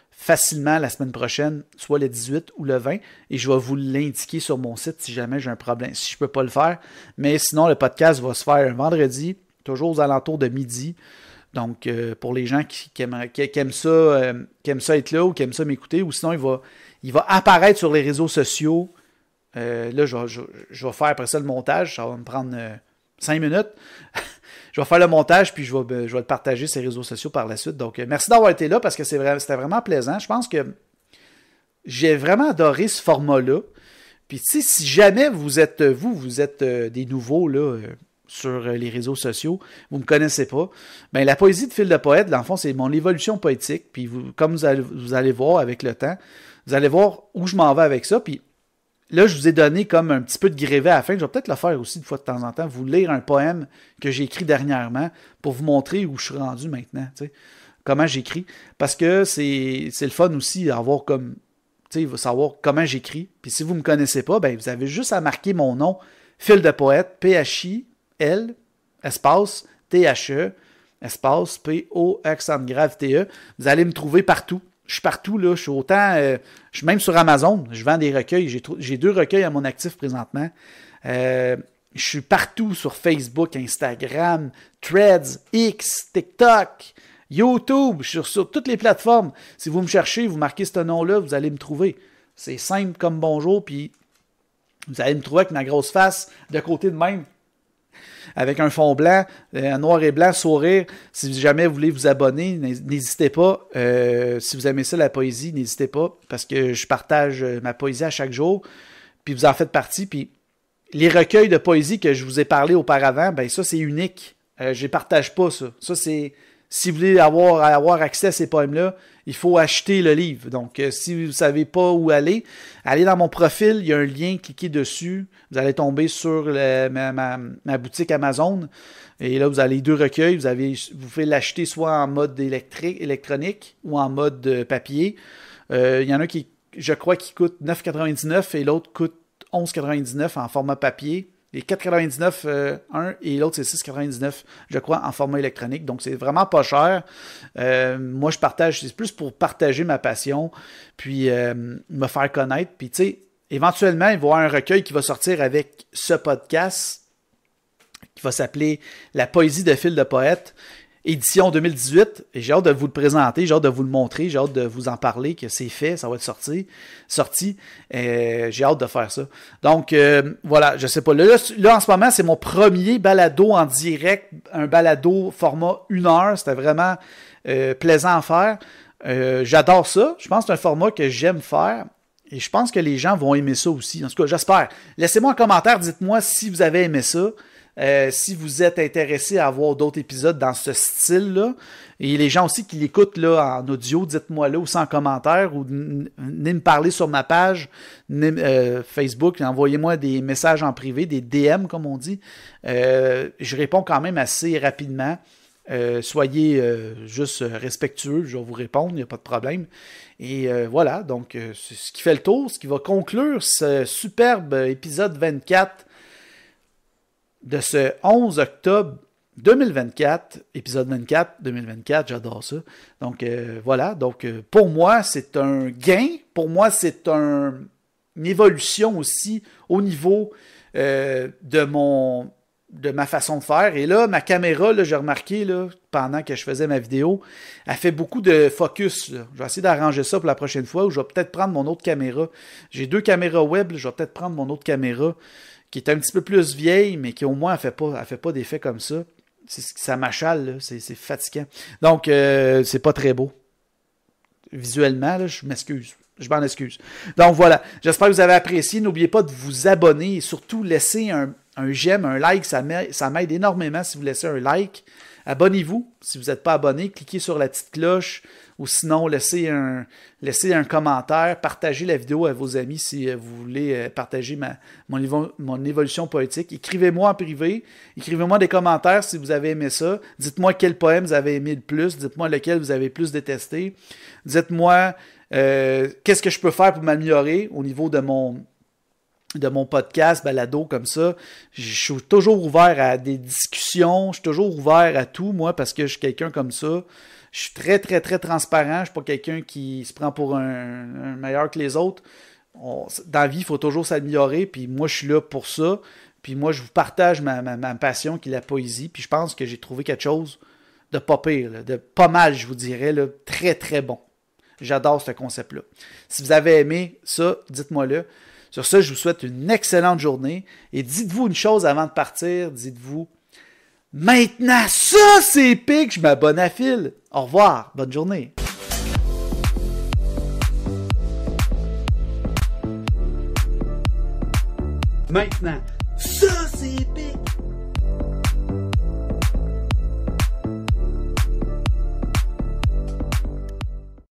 facilement la semaine prochaine, soit le 18 ou le 20, et je vais vous l'indiquer sur mon site si jamais j'ai un problème, si je peux pas le faire. Mais sinon, le podcast va se faire un vendredi, toujours aux alentours de midi. Donc, pour les gens qui aiment ça être là ou qui aiment ça m'écouter, ou sinon, il va apparaître sur les réseaux sociaux. Là, je vais faire après ça le montage. Ça va me prendre 5 minutes. Je vais faire le montage, puis je vais le partager sur les réseaux sociaux par la suite. Donc, merci d'avoir été là parce que c'était vraiment plaisant. Je pense que j'ai vraiment adoré ce format-là. Puis, tu sais, si jamais vous êtes des nouveaux, là, sur les réseaux sociaux, vous ne me connaissez pas, bien, la poésie de Fil de Poète, dans le fond, c'est mon évolution poétique. Puis, comme vous allez voir avec le temps, vous allez voir où je m'en vais avec ça. Puis là, je vous ai donné comme un petit peu de grévé à la fin. Je vais peut-être le faire aussi de fois de temps en temps, vous lire un poème que j'ai écrit dernièrement pour vous montrer où je suis rendu maintenant, tu sais, comment j'écris. Parce que c'est le fun aussi d'avoir comme, tu sais, savoir comment j'écris. Puis si vous ne me connaissez pas, ben vous avez juste à marquer mon nom Phil de Poète, P-H-I-L, espace, T-H-E, espace, P-O, accent grave, T-E. Vous allez me trouver partout. Je suis partout, là. Je suis autant... je suis même sur Amazon. Je vends des recueils. J'ai 2 recueils à mon actif présentement. Je suis partout sur Facebook, Instagram, Threads, X, TikTok, YouTube. Je suis sur toutes les plateformes. Si vous me cherchez, vous marquez ce nom-là, vous allez me trouver. C'est simple comme bonjour, puis vous allez me trouver avec ma grosse face de côté de même, avec un fond blanc, noir et blanc, sourire. Si jamais vous voulez vous abonner, n'hésitez pas. Si vous aimez ça, la poésie, n'hésitez pas, parce que je partage ma poésie à chaque jour, puis vous en faites partie. Puis les recueils de poésie que je vous ai parlé auparavant, ben ça, c'est unique. Je ne partage pas ça. Ça, c'est... Si vous voulez avoir accès à ces poèmes-là, il faut acheter le livre. Donc, si vous ne savez pas où aller, allez dans mon profil, il y a un lien, cliquez dessus. Vous allez tomber sur ma boutique Amazon. Et là, vous avez 2 recueils. Vous pouvez l'acheter soit en mode électronique ou en mode papier. Il y en a qui, je crois, qui coûte 9,99 et l'autre coûte 11,99 en format papier. Les 4,99 un et l'autre c'est 6,99 je crois en format électronique. Donc c'est vraiment pas cher. Moi je partage, c'est plus pour partager ma passion puis me faire connaître. Puis tu sais, éventuellement il va y avoir un recueil qui va sortir avec ce podcast qui va s'appeler La poésie de Phil de Poète, édition 2018, et j'ai hâte de vous le présenter, j'ai hâte de vous le montrer, j'ai hâte de vous en parler, que c'est fait, ça va être sorti. J'ai hâte de faire ça. Donc, voilà, je sais pas. Là, en ce moment, c'est mon premier balado en direct, un balado format 1 heure. C'était vraiment plaisant à faire. J'adore ça. Je pense que c'est un format que j'aime faire. Et je pense que les gens vont aimer ça aussi. En tout cas, j'espère. Laissez-moi un commentaire, dites-moi si vous avez aimé ça. Si vous êtes intéressé à avoir d'autres épisodes dans ce style-là, et les gens aussi qui l'écoutent là, en audio, dites-moi là aussi en commentaire ou venez me parler sur ma page Facebook, envoyez-moi des messages en privé, des DM comme on dit. Je réponds quand même assez rapidement. Soyez juste respectueux, je vais vous répondre, il n'y a pas de problème. Et voilà, donc c'est ce qui fait le tour, ce qui va conclure ce superbe épisode 24 de ce 11 octobre 2024, épisode 24, 2024, j'adore ça. Donc voilà, donc pour moi c'est un gain, pour moi c'est une évolution aussi au niveau de ma façon de faire. Et là, ma caméra, là, j'ai remarqué là, pendant que je faisais ma vidéo, elle fait beaucoup de focus. Là. Je vais essayer d'arranger ça pour la prochaine fois, ou je vais peut-être prendre mon autre caméra. J'ai 2 caméras web, là, je vais peut-être prendre mon autre caméra qui est un petit peu plus vieille, mais qui au moins elle fait pas d'effet comme ça. Ça m'achale, c'est fatigant. Donc, c'est pas très beau. Visuellement, là, je m'excuse. Je m'en excuse. Donc voilà, j'espère que vous avez apprécié. N'oubliez pas de vous abonner et surtout laisser un j'aime, un like, ça m'aide énormément si vous laissez un like. Abonnez-vous si vous n'êtes pas abonné, cliquez sur la petite cloche ou sinon laissez un commentaire, partagez la vidéo à vos amis si vous voulez partager mon évolution poétique. Écrivez-moi en privé, écrivez-moi des commentaires si vous avez aimé ça. Dites-moi quel poème vous avez aimé le plus, dites-moi lequel vous avez plus détesté. Dites-moi qu'est-ce que je peux faire pour m'améliorer au niveau de mon podcast, balado comme ça. Je suis toujours ouvert à des discussions, je suis toujours ouvert à tout, moi, parce que je suis quelqu'un comme ça. Je suis très, très, très transparent. Je ne suis pas quelqu'un qui se prend pour un meilleur que les autres. Dans la vie, il faut toujours s'améliorer, puis moi, je suis là pour ça. Puis moi, je vous partage ma passion, qui est la poésie, puis je pense que j'ai trouvé quelque chose de pas pire, là, de pas mal, je vous dirais, là, très, très bon. J'adore ce concept-là. Si vous avez aimé ça, dites-moi-le. Sur ça, je vous souhaite une excellente journée. Et dites-vous une chose avant de partir. Dites-vous, maintenant, ça c'est épique, je m'abonne à Phil. Au revoir, bonne journée. Maintenant, ça c'est épique.